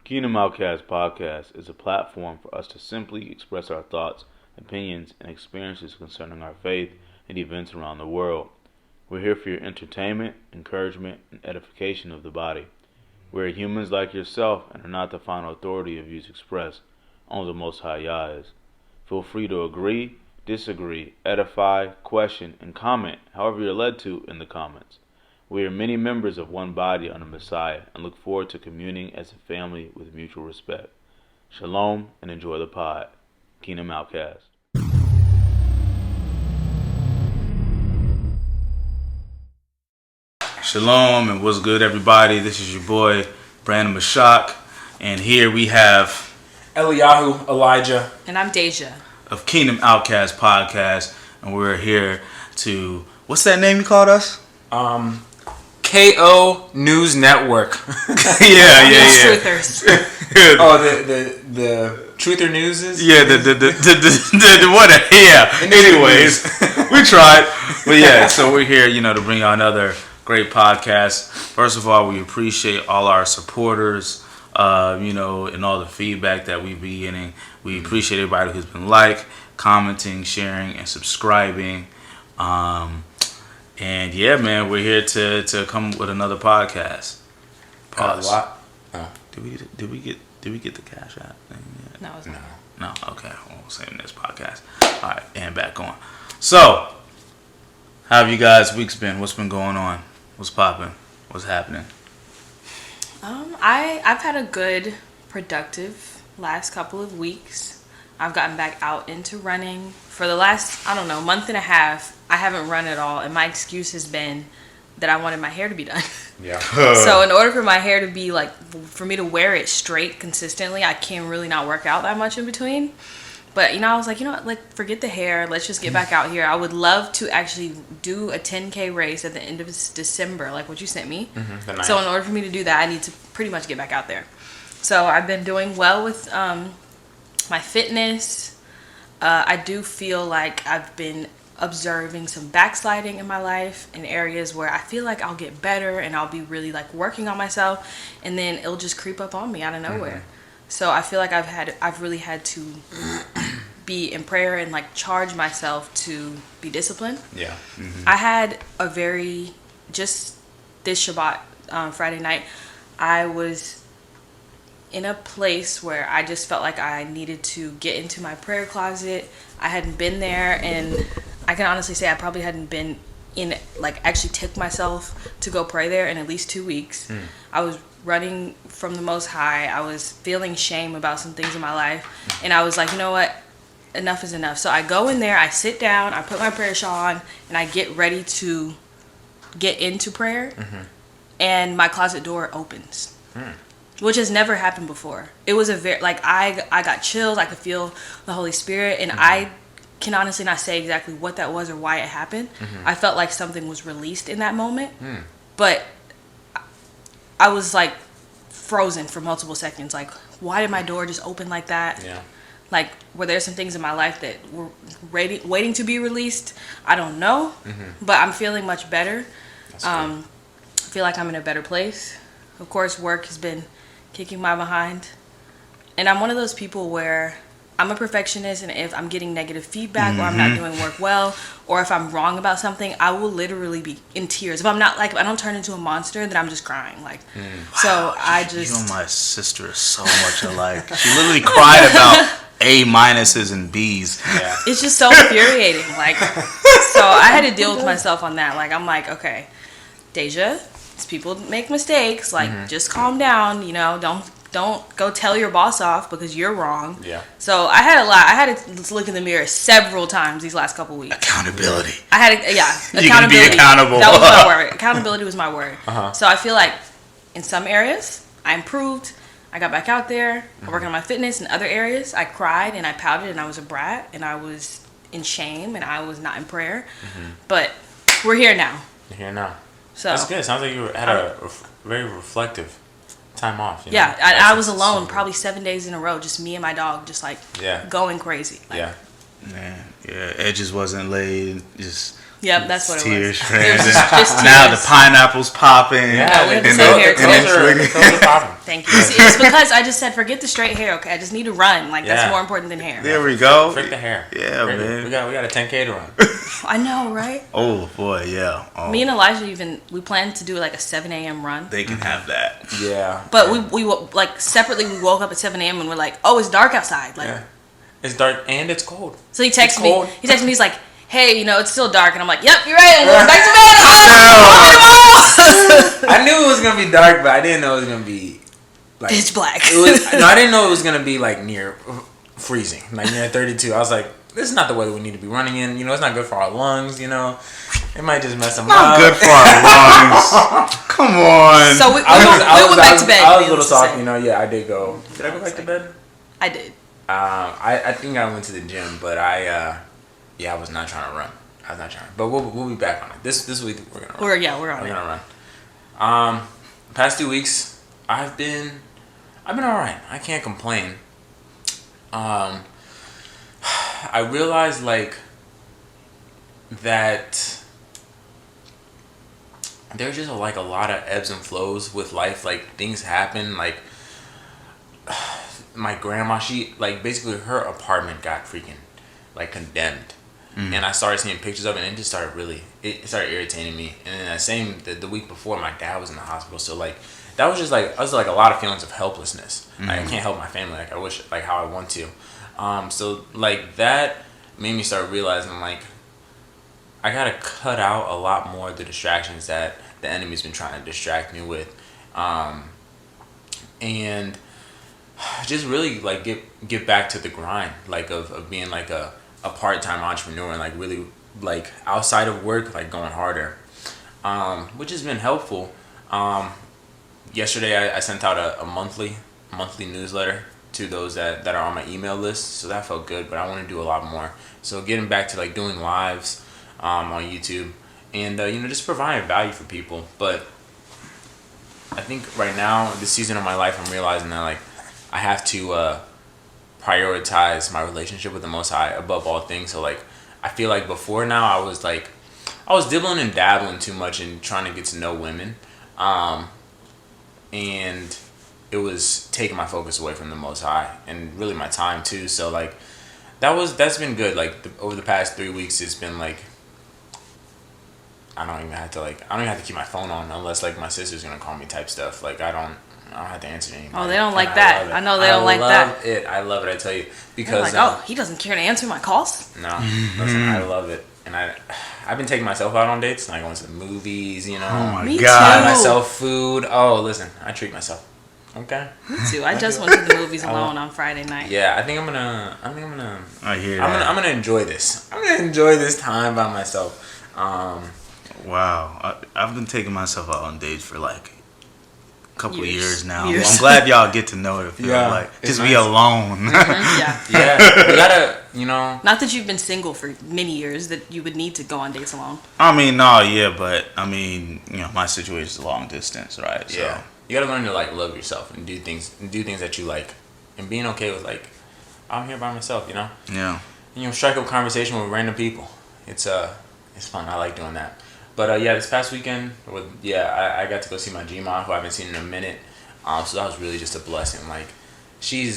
Kingdom OutKast Podcast is a platform for us to simply express our thoughts, opinions, and experiences concerning our faith and events around the world. We're here for your entertainment, encouragement, and edification of the body. We're humans like yourself and are not the final authority of views expressed. Only the Most High Yah is. Feel free to agree, disagree, edify, question, and comment however you're led to in the comments. We are many members of one body under Messiah and look forward to communing as a family with mutual respect. Shalom and enjoy the pod. Kingdom OutKast. Shalom and what's good, everybody? This is your boy Brandon Mashak, and here we have Eliyahu, Elijah, and I'm Deja of Kingdom OutKast Podcast, and we're here to, what's that name you called us? KO News Network. yeah. Truthers. Oh, the Truther News is? Yeah, the what? Yeah. Anyways, we tried, but yeah. So we're here, to bring you another great podcast. First of all, we appreciate all our supporters, and all the feedback that we've been getting. We appreciate everybody who's been commenting, sharing, and subscribing. And yeah, man, we're here to come with another podcast. Pause. What? Oh. Did we get the Cash App thing yet? No, it's not. No. Okay, we'll save this podcast. All right, and back on. So, how have you guys' weeks been? What's been going on? What's popping? What's happening? I've had a good, productive last couple of weeks. I've gotten back out into running. For the last, month and a half, I haven't run at all. And my excuse has been that I wanted my hair to be done. Yeah. So in order for my hair to be for me to wear it straight consistently, I can really not work out that much in between. But, I was like, forget the hair. Let's just get back out here. I would love to actually do a 10K race at the end of December, like what you sent me. Mm-hmm, so in order for me to do that, I need to pretty much get back out there. So I've been doing well with my fitness. I do feel like I've been observing some backsliding in my life in areas where I feel like I'll get better and I'll be really working on myself, and then it'll just creep up on me out of nowhere. Mm-hmm. So I feel like I've really had to be in prayer and charge myself to be disciplined. Yeah. Mm-hmm. I had just this Shabbat, Friday night, I was in a place where I just felt like I needed to get into my prayer closet. I hadn't been there, and I can honestly say I probably hadn't been actually took myself to go pray there in at least 2 weeks. I was running from the Most High. I was feeling shame about some things in my life, and I was like, you know what? Enough is enough. So I go in there, I sit down, I put my prayer shawl on, and I get ready to get into prayer, and my closet door opens. Which has never happened before. It was a very, I got chills. I could feel the Holy Spirit. And I can honestly not say exactly what that was or why it happened. I felt like something was released in that moment. But I was frozen for multiple seconds. Why did my door just open like that? Yeah. Were there some things in my life that were waiting to be released? I don't know. But I'm feeling much better. I feel like I'm in a better place. Of course, work has been kicking my behind, and I'm one of those people where I'm a perfectionist, and if I'm getting negative feedback or I'm not doing work well, or if I'm wrong about something, I will literally be in tears. If I'm not if I don't turn into a monster, then I'm just crying. So I just, you and my sister are so much alike. She literally cried about A minuses and B's. Yeah. It's just so infuriating. So I had to deal with myself on that. I'm like, okay, Deja, people make mistakes. Just calm down. Don't go tell your boss off because you're wrong. Yeah. So I had to look in the mirror several times these last couple weeks. Accountability. Accountability. You can be accountable. That was my word. Accountability was my word. Uh-huh. So I feel like in some areas I improved. I got back out there. I worked on my fitness. In other areas, I cried and I pouted and I was a brat and I was in shame and I was not in prayer. But we're here now. You're here now. So that's good. Sounds like you had a very reflective time off. Yeah, I was alone probably 7 days in a row, just me and my dog, just going crazy. Yeah. Man, yeah, edges wasn't laid, just Yep, that's what it Tears was. streaming. It was just Now tears. the pineapple's popping. Yeah, we had the and same the- hair and color. it's Those are popping. Thank you. See, it's because I just said, forget the straight hair, okay? I just need to run. Like, that's Yeah. more important than hair. There we go. Frick the hair. Yeah, Frick it. man. We got a 10K to run. I know, right? Oh boy, yeah. Oh, Me and Elijah we planned to do like a 7 a.m. run. they can have that. Yeah. But we like separately, we woke up at 7 a.m. and we're like, oh, it's dark outside. Like, Yeah. It's dark and it's cold. so he texted It's me. cold. He texted me. He's like, hey, it's still dark. And I'm like, yep, you're right. I'm going back to bed. I knew it was gonna be dark, but I didn't know it was gonna be like Pitch black. It was, no, I didn't know it was gonna be like near freezing, like near 32. I was like, this is not the weather we need to be running in. It's not good for our lungs. It might just mess them Not up. good for our lungs. Come on. So we went back to bed. I was a little needless to soft, say. Yeah, I did go. Did I go back to bed? I did. I think I went to the gym, but I was not trying to run. I was not trying. But we'll be back on it. This week we're gonna run. We're on We're it. gonna run. Past 2 weeks, I've been all right. I can't complain. I realized that there's just a lot of ebbs and flows with life. Like, things happen. Like, my grandma, she basically her apartment got freaking condemned. And I started seeing pictures of it, and it just started it started irritating me. And then the week before, my dad was in the hospital, so that was just I was a lot of feelings of helplessness. Like, I can't help my family I wish, how I want to. So that made me start realizing I gotta cut out a lot more of the distractions that the enemy's been trying to distract me with, and just really get back to the grind of being a part-time entrepreneur and really outside of work going harder, which has been helpful. Yesterday I sent out a monthly newsletter to those that are on my email list, so that felt good, but I want to do a lot more. So getting back to doing lives on YouTube and just providing value for people. But I think right now, this season of my life, I'm realizing that I have to prioritize my relationship with the Most High above all things. So I feel before now I was dibbling and dabbling too much and trying to get to know women, and it was taking my focus away from the Most High and really my time too. So that's been good. Over the past 3 weeks, it's been I don't even have to keep my phone on unless my sister's gonna call me type stuff. I don't have to answer anybody. Oh, they don't like that. I know they don't like that. I love it. I tell you, They're because he doesn't care to answer my calls. no, listen, I love it, and I've been taking myself out on dates, going to the movies. Oh my Me God. Buy myself food. Oh, listen, I treat myself. Okay. Me too. I just went to the movies alone on Friday night. Yeah, I think I'm gonna. I hear that. I'm gonna enjoy this. I'm gonna enjoy this time by myself. Wow. I've been taking myself out on dates for a couple of years now. Years. I'm glad y'all get to know it. Yeah, Just it's be nice. alone. Yeah. Yeah, you gotta. Not that you've been single for many years that you would need to go on dates alone. I mean, no, yeah, but I mean, my situation is long distance, right? So. Yeah, you gotta learn to love yourself and do things that you like, and being okay with I'm here by myself. Yeah. And, strike up conversation with random people. It's fun. I like doing that. But this past weekend, I got to go see my G-Mom, who I haven't seen in a minute. So that was really just a blessing. She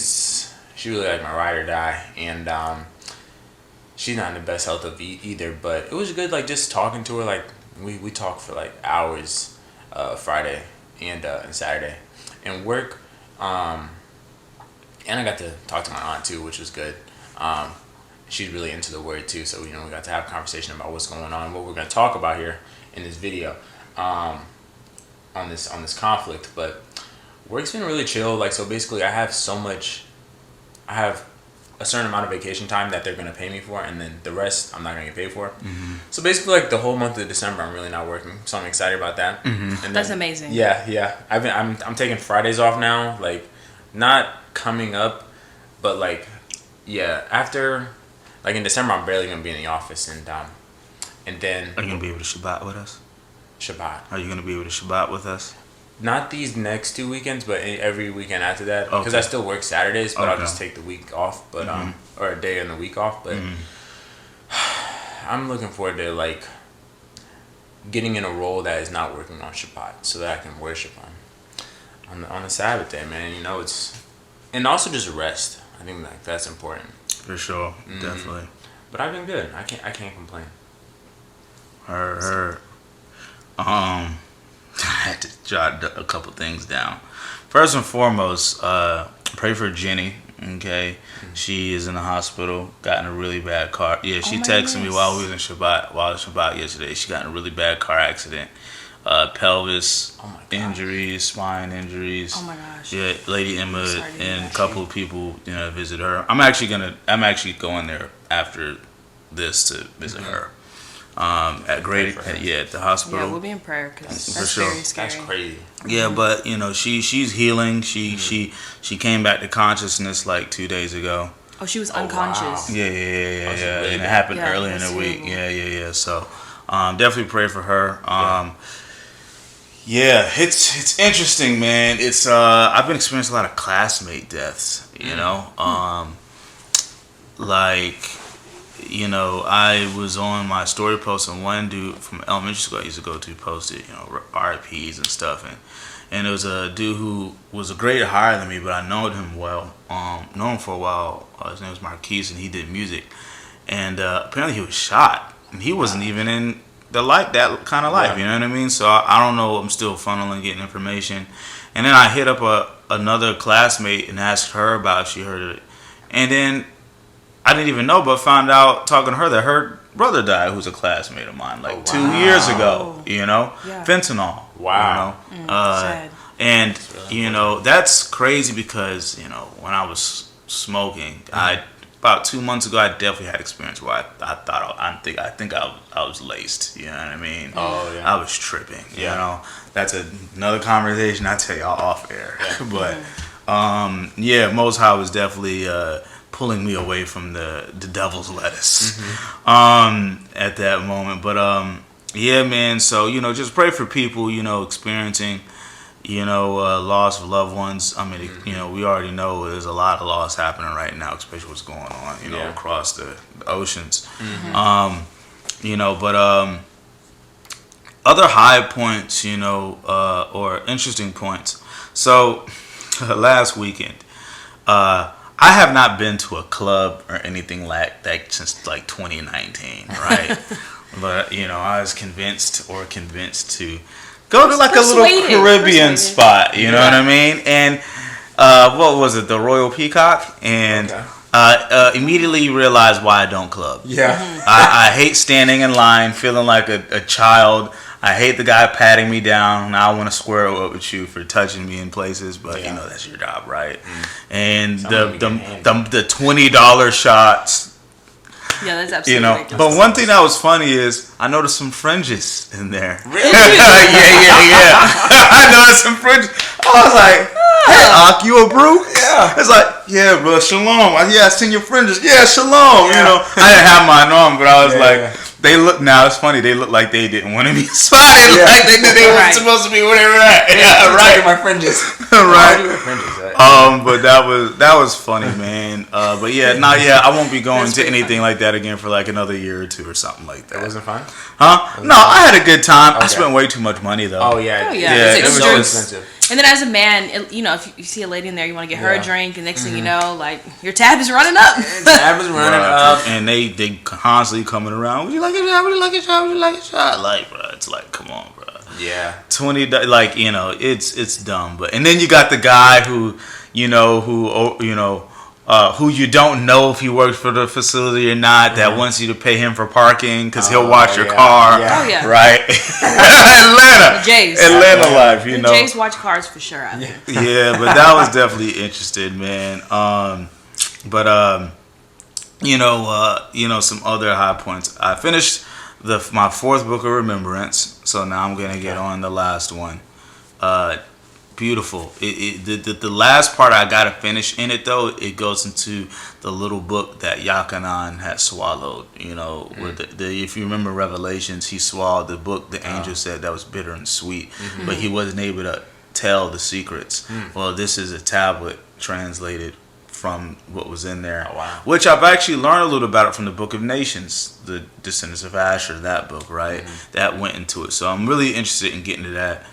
really my ride or die, and she's not in the best health of either. But it was good, just talking to her. We talked for hours, Friday and Saturday, and work. And I got to talk to my aunt too, which was good. She's really into the word too, so we got to have a conversation about what's going on, what we're going to talk about here in this video, on this conflict. But work's been really chill. So basically, I have a certain amount of vacation time that they're going to pay me for, and then the rest I'm not going to get paid for. Mm-hmm. So basically, the whole month of December, I'm really not working. So I'm excited about that. Mm-hmm. And that's amazing. Yeah. I'm taking Fridays off now. Not coming up, but after. In December, I'm barely gonna be in the office, and then. Are you gonna be able to Shabbat with us? Shabbat. Are you gonna be able to Shabbat with us? Not these next 2 weekends, but every weekend after that, because I still work Saturdays, but I'll just take the week off, but or a day in the week off. But I'm looking forward to getting in a role that is not working on Shabbat, so that I can worship on the Sabbath day, man. You know, and also just rest. I think like that's important. For sure, definitely. But I've been good. I can't complain. I had to jot a couple things down. First and foremost, pray for Jenny. Okay, she is in the hospital. Got in a really bad car. Yeah, she texted me while we was in Shabbat yesterday. She got in a really bad car accident. Pelvis injuries, spine injuries. Oh my gosh. Yeah, Lady Emma and a couple of people, visit her. I'm actually going there after this to visit her. At the hospital. Yeah, we'll be in prayer because that's sure. very scary. That's crazy. Yeah, but she's healing. She came back to consciousness like 2 days ago. Oh, she was unconscious. Wow. Yeah. Really And it happened bad. earlier in the That's week. terrible. Yeah. So, definitely pray for her. It's interesting, man. It's I've been experiencing a lot of classmate deaths. I was on my story post, and one dude from elementary school I used to go to posted, RIPs and stuff, and it was a dude who was a grade higher than me, but I known him well, known him for a while. His name was Marquise, and he did music, and apparently he was shot, and he wasn't even in that kind of life, you know what I mean? So I don't know. I'm still funneling, getting information, and then I hit up another classmate and asked her about if she heard it, and then I didn't even know, but found out talking to her that her brother died, who's a classmate of mine, 2 years ago. Yeah. Fentanyl. Wow. Sad. And that's crazy because when I was smoking, about 2 months ago, I definitely had experience where I think I was laced. You know what I mean? Oh yeah. I was tripping. That's another conversation I tell y'all off air. Yeah. But Most High was definitely pulling me away from the devil's lettuce at that moment. But man. So just pray for people experiencing loss of loved ones. I mean, we already know there's a lot of loss happening right now, especially what's going on, across the oceans. But other high points, or interesting points. So last weekend, I have not been to a club or anything like that since 2019, right? But I was convinced to go to a little Caribbean spot, you know what I mean? And what was it, the Royal Peacock? And immediately realized why I don't club. Yeah. I hate standing in line, feeling like a child. I hate the guy patting me down. I want to square up with you for touching me in places, but that's your job, right? And the $20 shots. Yeah, that's absolutely ridiculous. But one thing that was funny is I noticed some fringes in there. Really? yeah. I noticed some fringes. I was like, "Hey, Ak, you a brew?" Yeah. It's like, "Yeah, bro, shalom." I seen your fringes. Yeah, shalom. Yeah. I didn't have mine on, but I was Yeah. they look. Now it's funny. They look like they didn't want to be spotted. Yeah. Like they knew they weren't supposed to be where they were at. Yeah, right. My fringes. Right. Fringes, But that was funny, man. But I won't be going to anything like that again for another year or two or something like that. It wasn't fun? Huh? No, I had a good time. Okay. I spent way too much money though. Oh yeah. Yeah, It was it's so expensive. expensive. And then as a man, if you see a lady in there, you want to get her a Yeah. drink, and next thing you know, your tab is running up. Tab was running up. And they constantly coming around. Would you like a shot? Would you like a shot? Would you like a shot? Bro, it's come on, bro. Yeah. $20, it's dumb. But and then you got the guy who you don't know if he works for the facility or not, that wants you to pay him for parking because he'll watch your car. Yeah. Oh, yeah. Right? Atlanta life, The Jays watch cars for sure. Yeah, but that was definitely interesting, man. Some other high points. I finished my fourth book of remembrance, so now I'm gonna get on the last one. Beautiful. The last part I gotta finish in it though. It goes into the little book that Yakanan had swallowed. Where if you remember Revelations, he swallowed the book. The angel said that was bitter and sweet, but he wasn't able to tell the secrets. Well, this is a tablet translated from what was in there. Oh, wow. Which I've actually learned a little about it from the Book of Nations, the Descendants of Asher, that book, right? Mm-hmm. That went into it. So I'm really interested in getting to that.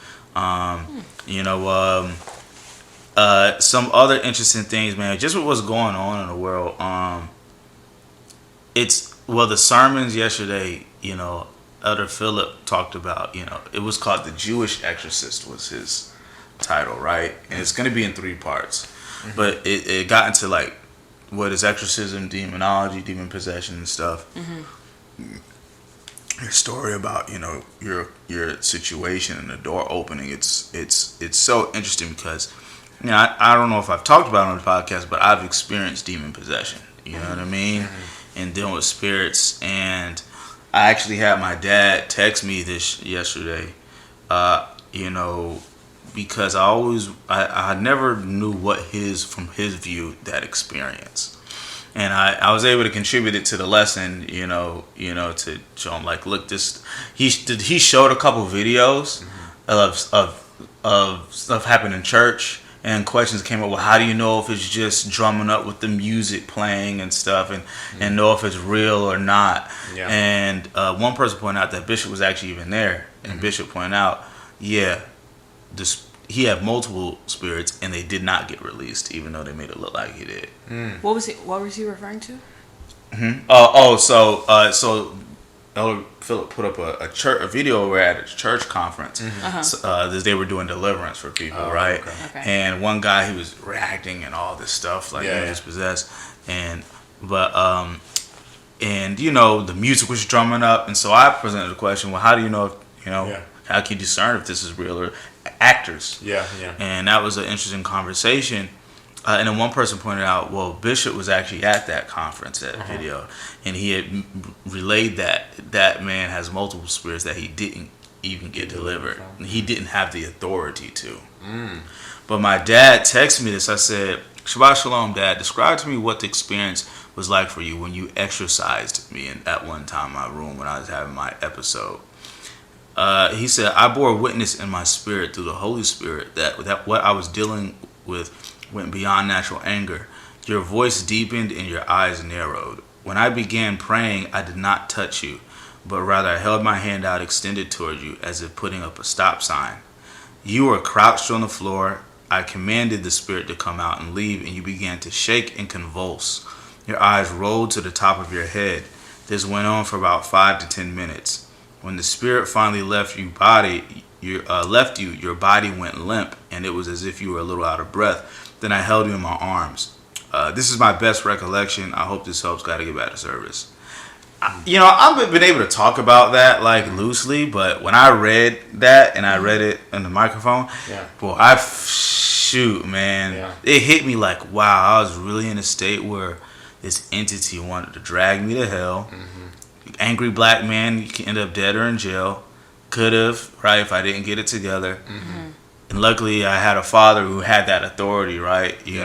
Some other interesting things, man, just with what's going on in the world. The sermons yesterday, Elder Philip talked about, it was called The Jewish Exorcist was his title, right? And it's going to be in 3 parts. Mm-hmm. But it got into like what is exorcism, demonology, demon possession and stuff. Mm-hmm. Your story about, your situation and the door opening, it's so interesting because I don't know if I've talked about it on the podcast, but I've experienced demon possession. You know what I mean? Mm-hmm. And dealing with spirits. And I actually had my dad text me this yesterday, because I never knew from his view, that experience. And I was able to contribute it to the lesson, to show him like, look, he showed a couple videos of stuff happened in church. And questions came up, well, how do you know if it's just drumming up with the music playing and stuff and know if it's real or not? Yeah. And one person pointed out that Bishop was actually even there. And Bishop pointed out, he had multiple spirits and they did not get released, even though they made it look like he did. What was he referring to? Mm-hmm. So Elder Philip put up a video where at a church conference. Mm-hmm. They were doing deliverance for people, right? Okay. And one guy, he was reacting and all this stuff, like he was possessed. The music was drumming up, and so I presented the question: well, how do you know if how can you discern if this is real or actors? Yeah. And that was an interesting conversation. And then one person pointed out, well, Bishop was actually at that conference, that video, and he had relayed that man has multiple spirits that he didn't even get delivered. He didn't have the authority to. But my dad texted me this. I said, Shabbat Shalom, Dad, describe to me what the experience was like for you when you exorcised me at one time in my room when I was having my episode. He said, I bore witness in my spirit through the Holy Spirit that what I was dealing with went beyond natural anger. Your voice deepened and your eyes narrowed. When I began praying, I did not touch you, but rather I held my hand out extended toward you as if putting up a stop sign. You were crouched on the floor. I commanded the spirit to come out and leave, and you began to shake and convulse. Your eyes rolled to the top of your head. This went on for about 5 to 10 minutes. When the spirit finally left your body, your body went limp, and it was as if you were a little out of breath. Then I held you in my arms. This is my best recollection. I hope this helps. Got to get back to service. I've been able to talk about that like loosely, but when I read that and I read it in the microphone, it hit me like, wow, I was really in a state where this entity wanted to drag me to hell. Mm-hmm. Angry black man, you can end up dead or in jail. Could have, right, if I didn't get it together. Mm-hmm. And luckily, I had a father who had that authority, right? You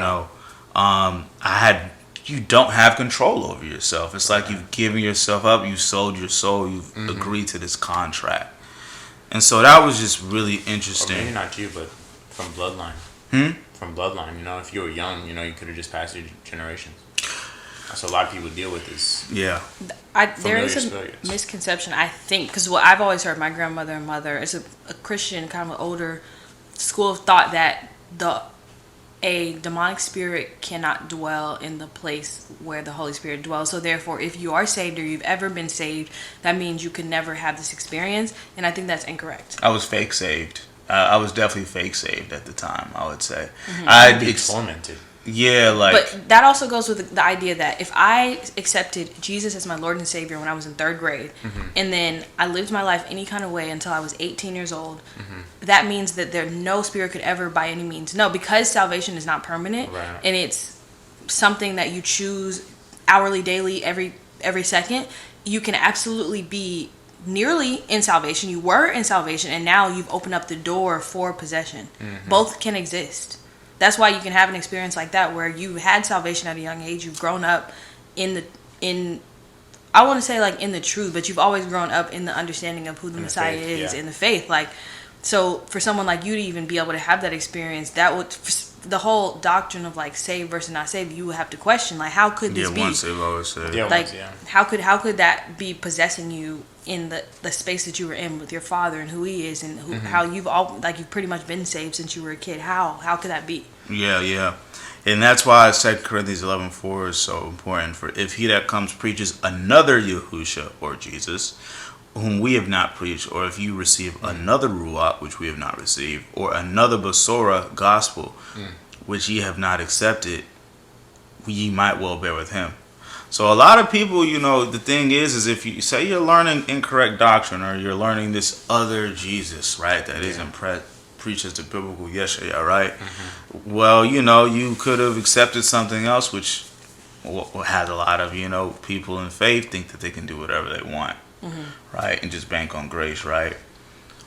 don't have control over yourself. It's like you've given yourself up, you sold your soul, you've agreed to this contract. And so that was just really interesting. Or maybe not you, but from bloodline. From bloodline, if you were young, you could have just passed your generations. That's what a lot of people deal with this. Yeah. There is a misconception, I think, because what I've always heard, my grandmother and mother, is a Christian, kind of an older school of thought that a demonic spirit cannot dwell in the place where the Holy Spirit dwells. So therefore, if you are saved or you've ever been saved, that means you could never have this experience. And I think that's incorrect. I was fake saved. I was definitely fake saved at the time, I would say. Mm-hmm. I'd be tormented. Yeah, but that also goes with the idea that if I accepted Jesus as my Lord and Savior when I was in 3rd grade, and then I lived my life any kind of way until I was 18 years old, that means that no spirit could ever by any means. No, because salvation is not permanent, and it's something that you choose hourly, daily, every second, you can absolutely be nearly in salvation. You were in salvation, and now you've opened up the door for possession. Both can exist. That's why you can have an experience like that where you had salvation at a young age. You've grown up in I want to say like in the truth, but you've always grown up in the understanding of who the Messiah is in the faith. Like, so for someone like you to even be able to have that experience, that would, the whole doctrine of like saved versus not saved, you would have to question like how could this be? Once saved, always saved. Yeah, Like once, how could that be possessing you in the space that you were in with your father and who he is and how you've pretty much been saved since you were a kid? How could that be? Yeah. And that's why 2 Corinthians 11:4 is so important. For if he that comes preaches another Yahusha or Jesus, whom we have not preached, or if you receive another Ruach, which we have not received, or another Basora gospel, which ye have not accepted, ye might well bear with him. So a lot of people, the thing is if you say you're learning incorrect doctrine, or you're learning this other Jesus, right, that isn't preaches the biblical Yeshua, right? Well, you could have accepted something else, which has a lot of, people in faith think that they can do whatever they want, right? And just bank on grace, right?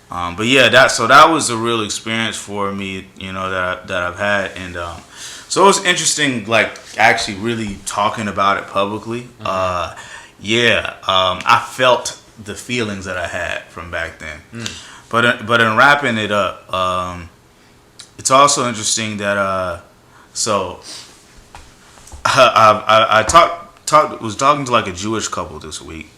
But yeah, that was a real experience for me, that I've had. And so it was interesting, like actually really talking about it publicly. I felt the feelings that I had from back then. But in wrapping it up, it's also interesting that I was talking to like a Jewish couple this week,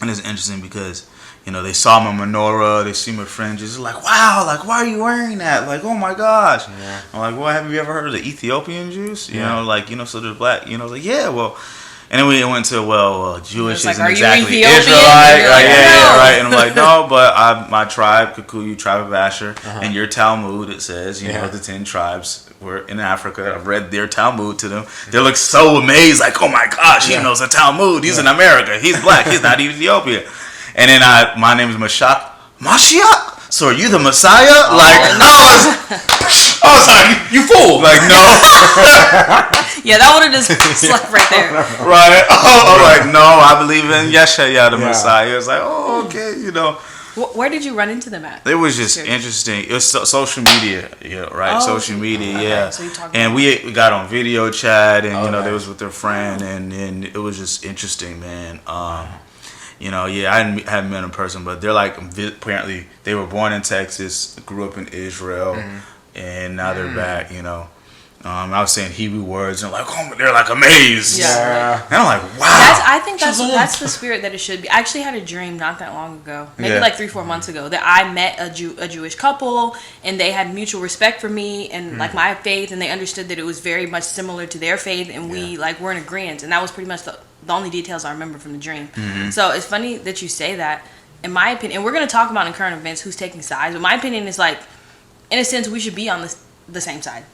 and it's interesting because they saw my menorah, they see my fringes, they're like, wow, like why are you wearing that? Like, oh my gosh. I'm like, well, have you ever heard of the Ethiopian Jews? So they're black. Like, yeah, well. And then we went to, Jewish isn't exactly Israelite. Like, no. Right. And I'm like, no, but my tribe, Kikuyu, tribe of Asher, and your Talmud, it says, the 10 tribes were in Africa. I've read their Talmud to them. They look so amazed, like, oh my gosh, he knows the Talmud. He's in America. He's black. He's not Ethiopian. And then my name is Mashiach? So are you the Messiah? I was like, you fool! Like, no. Yeah, that would have just slept right there. Right? Oh, like, no, I believe in Yeshua, the Messiah. It's like, oh, okay, Where did you run into them at? It was just interesting. It was social media, right? Oh, social media, yeah. So and we got on video chat, and they was with their friend, and it was just interesting, man. I hadn't met in person, but they're like, apparently they were born in Texas, grew up in Israel, and now they're back, I was saying Hebrew words, and they're like amazed. Yeah. And I'm like, wow. I think that's the spirit that it should be. I actually had a dream not that long ago, maybe like 3-4 months ago, that I met a Jewish couple, and they had mutual respect for me and like my faith, and they understood that it was very much similar to their faith, and we were in agreement, and that was pretty much the only details I remember from the dream. So it's funny that you say that. In my opinion, and we're going to talk about in current events who's taking sides, but my opinion is like, in a sense, we should be on the same side.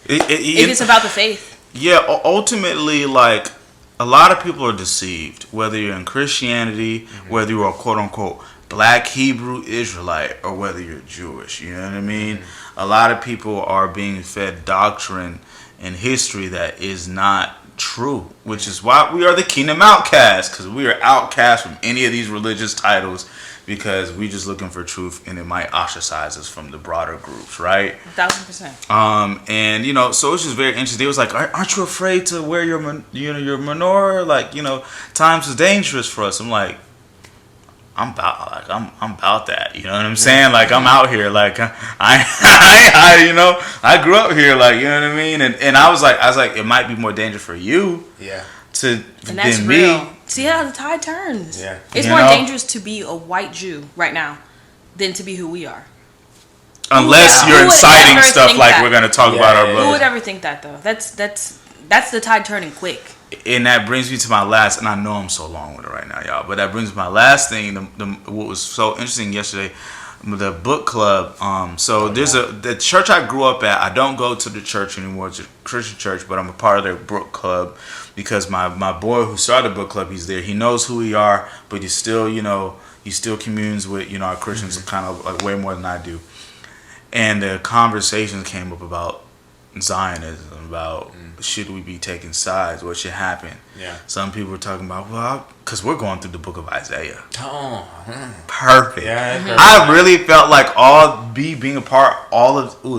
If it's about the faith. Yeah, ultimately, like, a lot of people are deceived, whether you're in Christianity, whether you're a quote-unquote black Hebrew Israelite, or whether you're Jewish, you know what I mean? A lot of people are being fed doctrine and history that is not true, which is why we are the Kingdom OutKast, because we are outcast from any of these religious titles, because we just looking for truth, and it might ostracize us from the broader groups, right? 1,000%. And so it's just very interesting. It was like, aren't you afraid to wear your menorah? Like, times is dangerous for us. I'm like, I'm about that. You know what I'm saying? Like, I'm out here. Like, I grew up here. Like, you know what I mean? And I was like, it might be more dangerous for you. Yeah. And that's than real. me. See how the tide turns. Yeah. It's more dangerous to be a white Jew right now than to be who we are. Unless you're inciting stuff like we're gonna talk about our brothers. Who would ever think that though? That's the tide turning quick. And that brings me to my last, and I know I'm so long with it right now, y'all, but that brings me to my last thing. What was so interesting yesterday, the book club. There's the church I grew up at. I don't go to the church anymore. It's a Christian church, but I'm a part of their book club because my boy who started the book club, he's there. He knows who we are, but he still, he still communes with, our Christians kind of like way more than I do. And the conversations came up about Zionism, about should we be taking sides, what should happen. Some people were talking about, because we're going through the book of Isaiah. Perfect. I really felt like being a part, the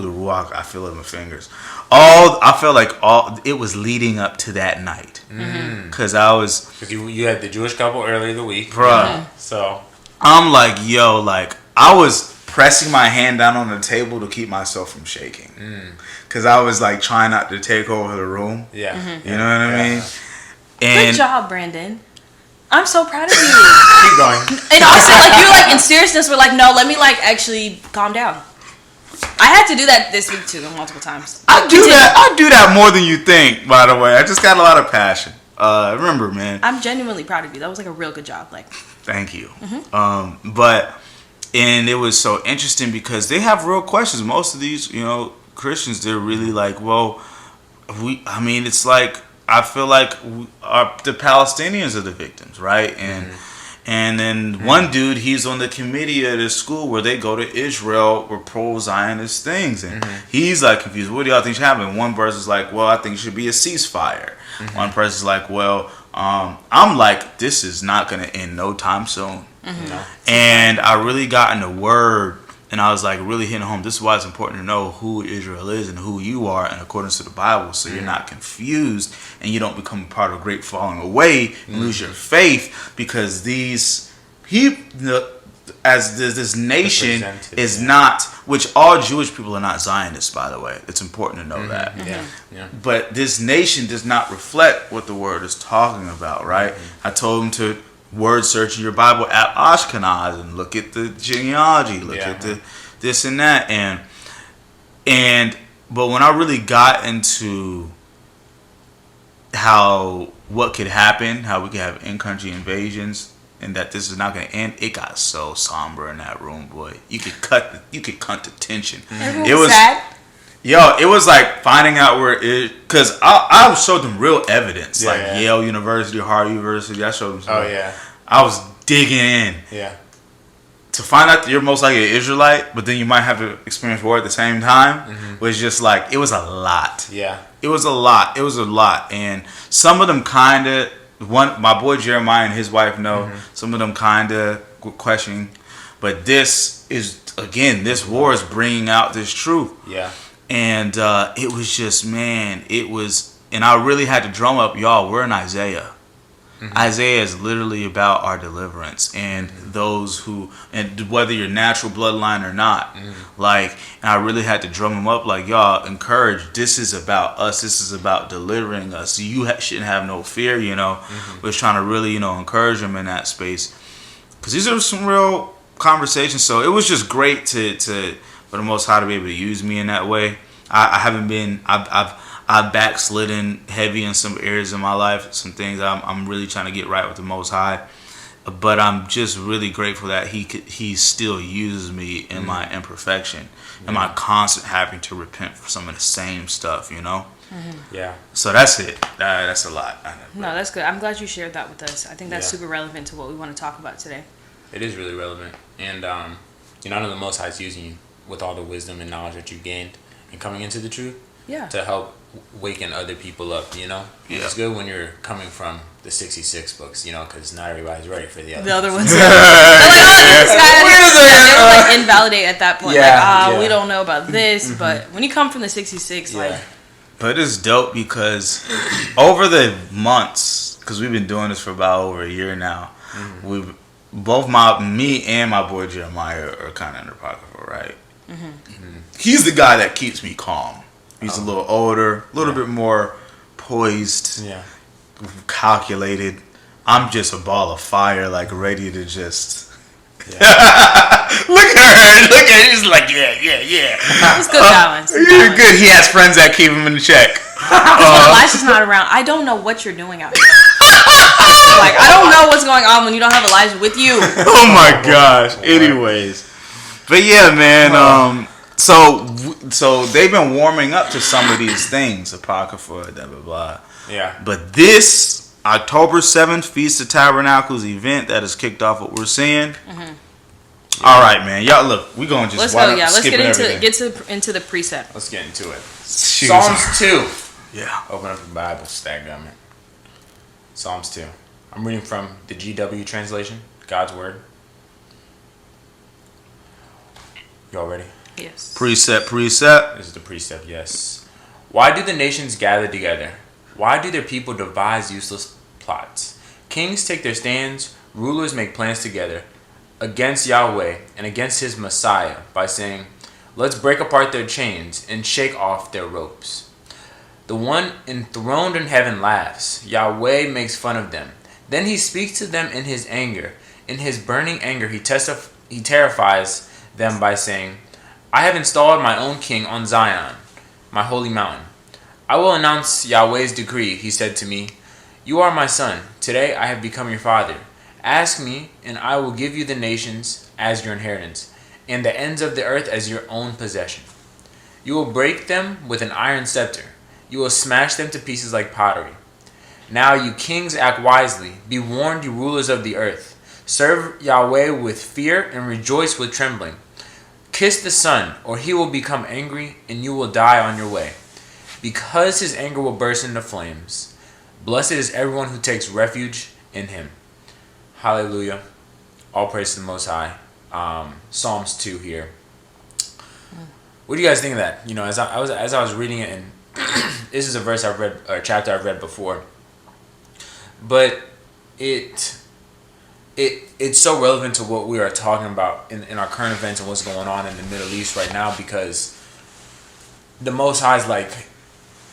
Ruach, I feel it in my fingers. I felt like it was leading up to that night. Because you had the Jewish couple earlier the week. Bruh. So I'm like, I was pressing my hand down on the table to keep myself from shaking. Because I was like trying not to take over the room. Yeah. Mm-hmm. You know what I mean? Good job, Brandon. I'm so proud of you. Keep going. And also, like, you like in seriousness, we're like, no, let me like actually calm down. I had to do that this week too, multiple times. I do that more than you think. By the way, I just got a lot of passion. Remember, man. I'm genuinely proud of you. That was like a real good job. Like, thank you. And it was so interesting because they have real questions. Most of these, Christians, they're really like, well, it's like, I feel like the Palestinians are the victims, right? And then one dude, he's on the committee at his school where they go to Israel with pro-Zionist things. And he's like confused. What do y'all think should happen? One person's like, well, I think it should be a ceasefire. One person's like, well, I'm like, this is not going to end no time soon. No. And I really got in the word, and I was like really hitting home. This is why it's important to know who Israel is and who you are in accordance to the Bible, so you're not confused and you don't become part of a great falling away and lose your faith, because this nation is not, which all Jewish people are not Zionists, by the way. It's important to know that. But this nation does not reflect what the word is talking about, right? I told him to word search in your Bible at Ashkenaz and look at the genealogy, look at the this and that, but when I really got into what could happen, how we could have in-country invasions, and that this is not going to end, it got so somber in that room, boy. You could cut the tension. It was sad. Yo, it was like finding out where it, because I showed them real evidence, Yale University, Harvard University. I showed them something. I was digging in. To find out that you're most likely an Israelite, but then you might have to experience war at the same time, was just like, it was a lot. It was a lot. And some of them kind of, my boy Jeremiah and his wife know, some of them kind of questioning, but this war is bringing out this truth. And it was just, man, and I really had to drum up, y'all, we're in Isaiah. Isaiah is literally about our deliverance and those who, and whether you're natural bloodline or not, and I really had to drum them up, like, y'all, encourage, this is about us, this is about delivering us, you shouldn't have no fear, We're trying to really, encourage them in that space, because these are some real conversations. So it was just great for the Most High to be able to use me in that way. I've backslidden heavy in some areas of my life, some things I'm really trying to get right with the Most High. But I'm just really grateful that he still uses me in my imperfection and my constant having to repent for some of the same stuff, So that's it. That's a lot. No, that's good. I'm glad you shared that with us. I think that's super relevant to what we want to talk about today. It is really relevant. And, I know the Most High is using you with all the wisdom and knowledge that you gained and coming into the truth to help waking other people up, It's good when you're coming from the 66 books, because not everybody's ready for the other ones. They're like, invalidate at that point. We don't know about this, but when you come from the 66, But it's dope because over the months, because we've been doing this for about over a year now, me and my boy Jeremiah are kind of in the apocrypha, right? He's the guy that keeps me calm. He's a little older, a little bit more poised, calculated. I'm just a ball of fire, like ready to just... Look at her. He's like, It's good balance. You're good. He has friends that keep him in check. Elijah's not around. I don't know what you're doing out here. I don't know what's going on when you don't have Elijah with you. Oh my gosh. Anyways. But yeah, man. So they've been warming up to some of these things, Apocrypha, blah, blah, blah. But this October 7th, Feast of Tabernacles event that has kicked off what we're seeing. All right, man. Y'all, look, we're going to just let's get into the precept. Let's get into it. Psalms 2. Yeah. Open up the Bible, stack government. Psalms 2. I'm reading from the GW translation, God's Word. Y'all ready? Yes. Precept. This is the precept, yes. Why do the nations gather together? Why do their people devise useless plots? Kings take their stands, rulers make plans together. against Yahweh and against his Messiah by saying, let's break apart their chains and shake off their ropes. The one enthroned in heaven laughs. Yahweh makes fun of them. Then he speaks to them in his anger. In his burning anger, he terrifies them by saying, I have installed my own king on Zion, my holy mountain. I will announce Yahweh's decree, he said to me. You are my son. Today I have become your father. Ask me, and I will give you the nations as your inheritance, and the ends of the earth as your own possession. You will break them with an iron scepter. You will smash them to pieces like pottery. Now you kings act wisely. Be warned, you rulers of the earth. Serve Yahweh with fear and rejoice with trembling. Kiss the Son, or he will become angry, and you will die on your way, because his anger will burst into flames. Blessed is everyone who takes refuge in him. Hallelujah. All praise to the Most High. Psalms 2 here. What do you guys think of that? You know, as I was reading it, and this is a verse I've read, or a chapter I've read before, but it's so relevant to what we are talking about in our current events and what's going on in the Middle East right now, because the Most High is like,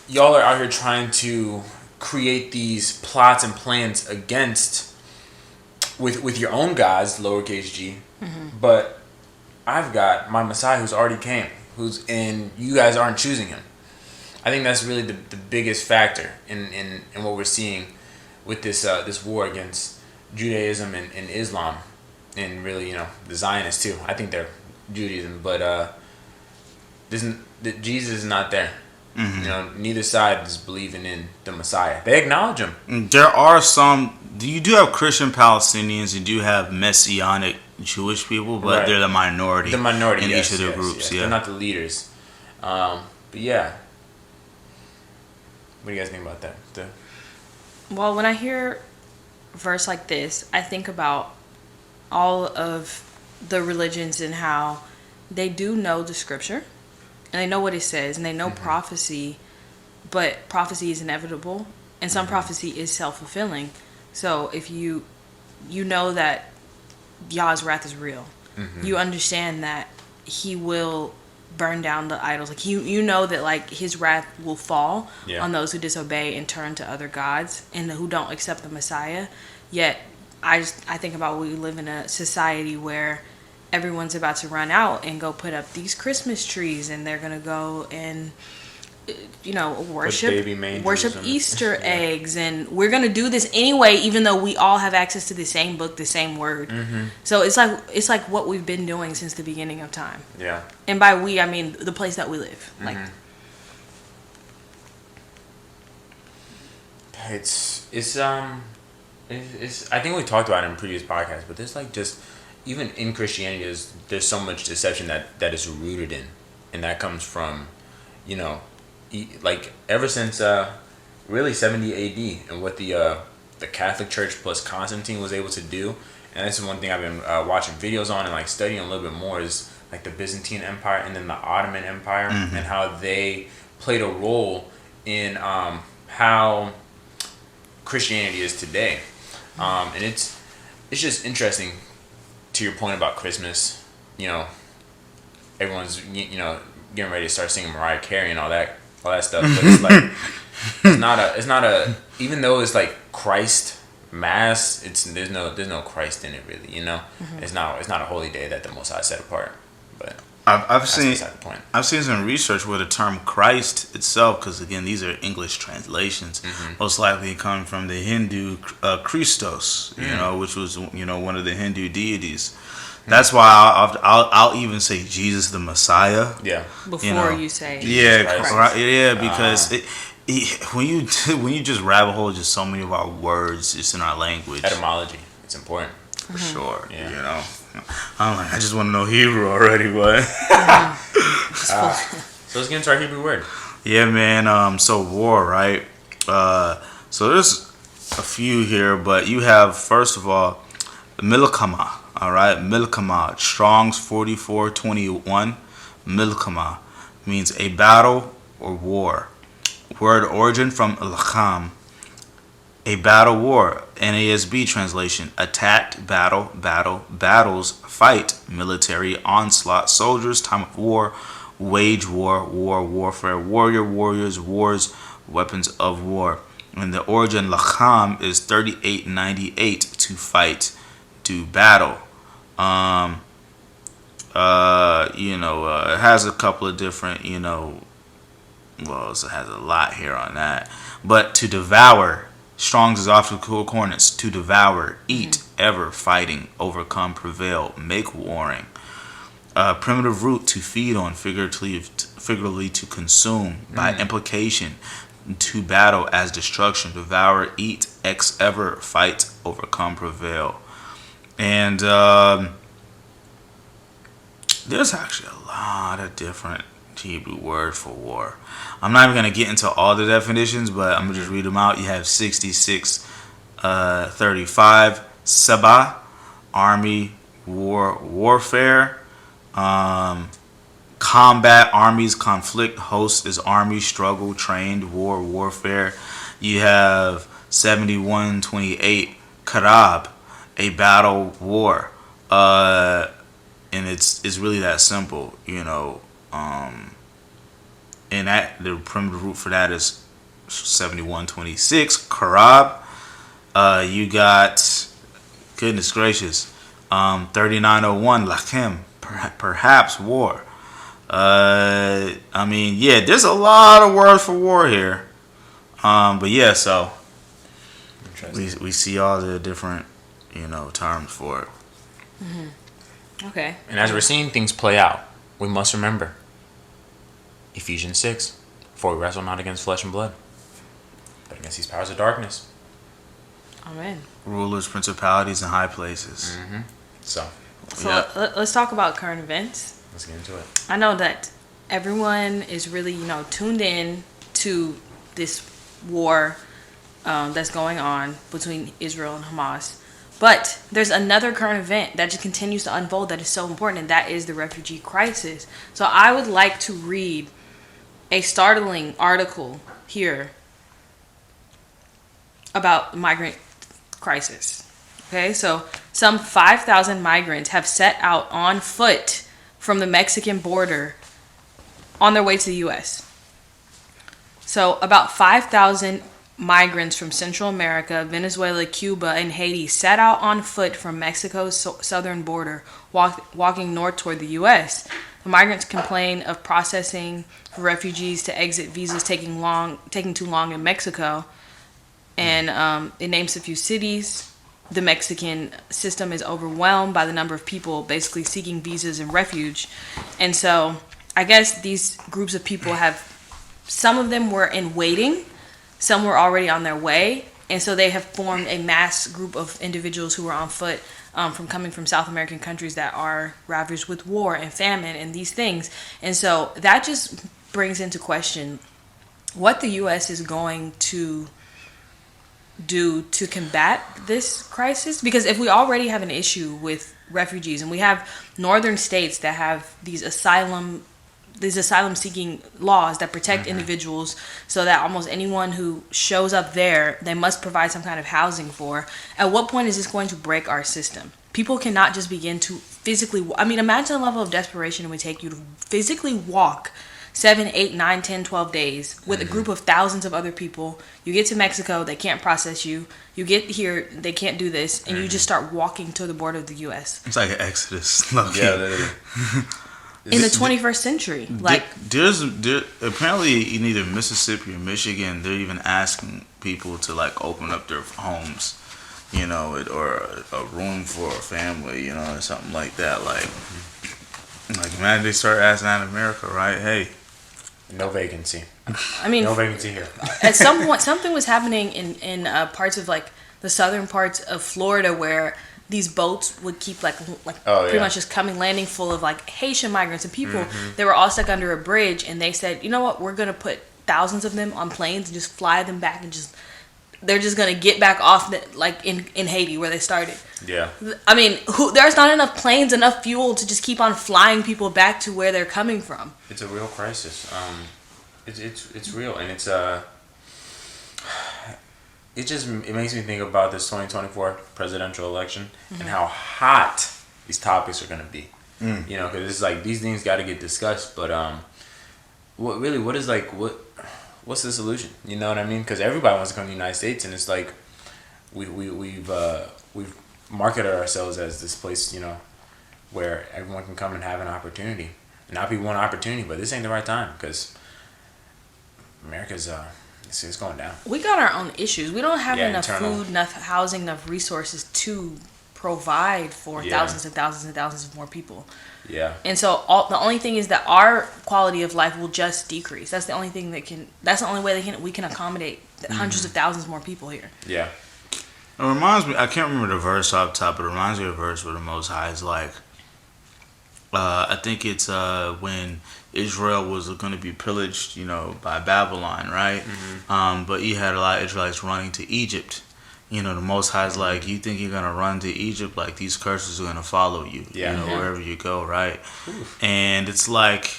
y'all are out here trying to create these plots and plans against with your own gods, lowercase g, but I've got my Messiah who's already came, and you guys aren't choosing him. I think that's really the biggest factor in what we're seeing with this war against Judaism and Islam, and really, you know, the Zionists too. I think they're Judaism, but Jesus is not there. You know, neither side is believing in the Messiah. They acknowledge him. There are some. You do have Christian Palestinians. You do have Messianic Jewish people, but they're the minority. The minority in each of their groups. Yes. Yeah, they're not the leaders. But yeah, what do you guys think about that? Well, when I hear a verse like this, I think about all of the religions and how they do know the scripture and they know what it says and they know prophecy, but prophecy is inevitable and some prophecy is self-fulfilling. So if you know that Yah's wrath is real, you understand that he will burn down the idols. Like you know that like his wrath will fall on those who disobey and turn to other gods and who don't accept the Messiah. Yet I think about, we live in a society where everyone's about to run out and go put up these Christmas trees, and they're gonna go and worship Easter eggs, and we're gonna do this anyway, even though we all have access to the same book, the same word. So it's like what we've been doing since the beginning of time. Yeah. And by we, I mean the place that we live. Like, it's I think we talked about it in previous podcasts, but there's like just even in Christianity, there's so much deception that is rooted in, and that comes from, like ever since really 70 AD and what the Catholic Church plus Constantine was able to do. And that's one thing I've been watching videos on and like studying a little bit more, is like the Byzantine Empire and then the Ottoman Empire, and how they played a role in how Christianity is today. And it's just interesting, to your point about Christmas. Everyone's getting ready to start singing Mariah Carey and all that stuff, but it's like it's not a even though it's like Christ Mass, there's no Christ in it really. It's not a holy day that the Most High set apart. But I've seen some research where the term Christ itself, because again these are English translations, most likely come from the Hindu Christos, which was one of the Hindu deities. That's why I'll even say Jesus the Messiah. Yeah. Before you say Christ. Because when you just rabbit hole just so many of our words just in our language. Etymology, it's important. For sure. Yeah. I'm like, I just want to know Hebrew already, but so let's get into our Hebrew word. Yeah, man. So war, right? So there's a few here, but you have, first of all, milkama. All right, milkama. Strong's 4421. Milkama means a battle or war. Word origin from lakam, a battle war. NASB translation: attacked, act, battle, battles, fight, military, onslaught, soldiers, time of war, wage war, warfare, warrior, warriors, wars, weapons of war. And the origin lacham is 3898, to fight, do battle. It has a couple of different, it has a lot here on that. But to devour, Strong's is often concordance, to devour, eat, ever, fighting, overcome, prevail, make warring. Primitive root, to feed on, figuratively to consume, by implication, to battle as destruction, devour, eat, ex, ever, fight, overcome, prevail. And there's actually a lot of different Hebrew words for war. I'm not even going to get into all the definitions, but I'm going to just read them out. You have 66:35, Saba, army, warfare, combat, armies, conflict, host is army, struggle, trained, warfare. You have 71:28, Karab, a battle, war. And it's really that simple, and that the primitive root for that is 71:26, Karab. You got, goodness gracious, 39:01, Lachem, perhaps war. There's a lot of words for war here. So we see all the different, terms for it. Mm-hmm. Okay. And as we're seeing things play out, we must remember Ephesians 6, for we wrestle not against flesh and blood, but against these powers of darkness. Amen. Rulers, principalities, and high places. Mm-hmm. So let's talk about current events. Let's get into it. I know that everyone is really, tuned in to this war that's going on between Israel and Hamas. But there's another current event that just continues to unfold that is so important, and that is the refugee crisis. So I would like to read a startling article here about the migrant crisis. Okay, so some 5,000 migrants have set out on foot from the Mexican border on their way to the U.S. So about 5,000 migrants from Central America, Venezuela, Cuba, and Haiti set out on foot from Mexico's southern border, walking north toward the U.S. The migrants complain of processing for refugees to exit visas taking too long in Mexico, and it names a few cities. The Mexican system is overwhelmed by the number of people basically seeking visas and refuge, and so I guess these groups of people some of them were in waiting. Some were already on their way, and so they have formed a mass group of individuals who are on foot coming from South American countries that are ravaged with war and famine and these things. And so that just brings into question what the U.S. is going to do to combat this crisis. Because if we already have an issue with refugees, and we have northern states that have these asylum seeking laws that protect individuals, so that almost anyone who shows up there, they must provide some kind of housing for. At what point is this going to break our system? People cannot just begin to physically, imagine the level of desperation it would take you to physically walk 7, 8, 9, 10, 12 days with a group of thousands of other people. You get to Mexico, they can't process you. You get here, they can't do this, and you just start walking to the border of the U.S. It's like an exodus. In the 21st century, there's apparently in either Mississippi or Michigan, they're even asking people to open up their homes, or a room for a family, or something like that. Imagine they start asking that in America, right? Hey, no vacancy. No vacancy here. At some point, something was happening in parts of the southern parts of Florida where these boats would keep pretty much just landing full of Haitian migrants and people. They were all stuck under a bridge, and they said, you know what, we're gonna put thousands of them on planes and just fly them back, and they're just gonna get back off in Haiti where they started. Yeah. There's not enough planes, enough fuel to just keep on flying people back to where they're coming from. It's a real crisis. It's real, and it's it makes me think about this 2024 presidential election and how hot these topics are gonna be. You know, because it's like these things got to get discussed. But what's the solution? You know what I mean? Because everybody wants to come to the United States, and it's like we've marketed ourselves as this place, you know, where everyone can come and have an opportunity. Not people want an opportunity, but this ain't the right time because America's it's going down. We got our own issues. We don't have enough internal. food, enough housing, enough resources to provide for thousands and thousands and thousands of more people. Yeah. And so the only thing is that our quality of life will just decrease. That's the only thing that's the only way we can accommodate hundreds of thousands more people here. Yeah. It reminds me, I can't remember the verse off the top, but it reminds me of a verse where the Most High is like, I think it's when Israel was going to be pillaged, you know, by Babylon, right? But you had a lot of Israelites running to Egypt. You know, the Most High is like, you think you're going to run to Egypt? Like, these curses are going to follow you, you know, wherever you go, right? Oof. And it's like,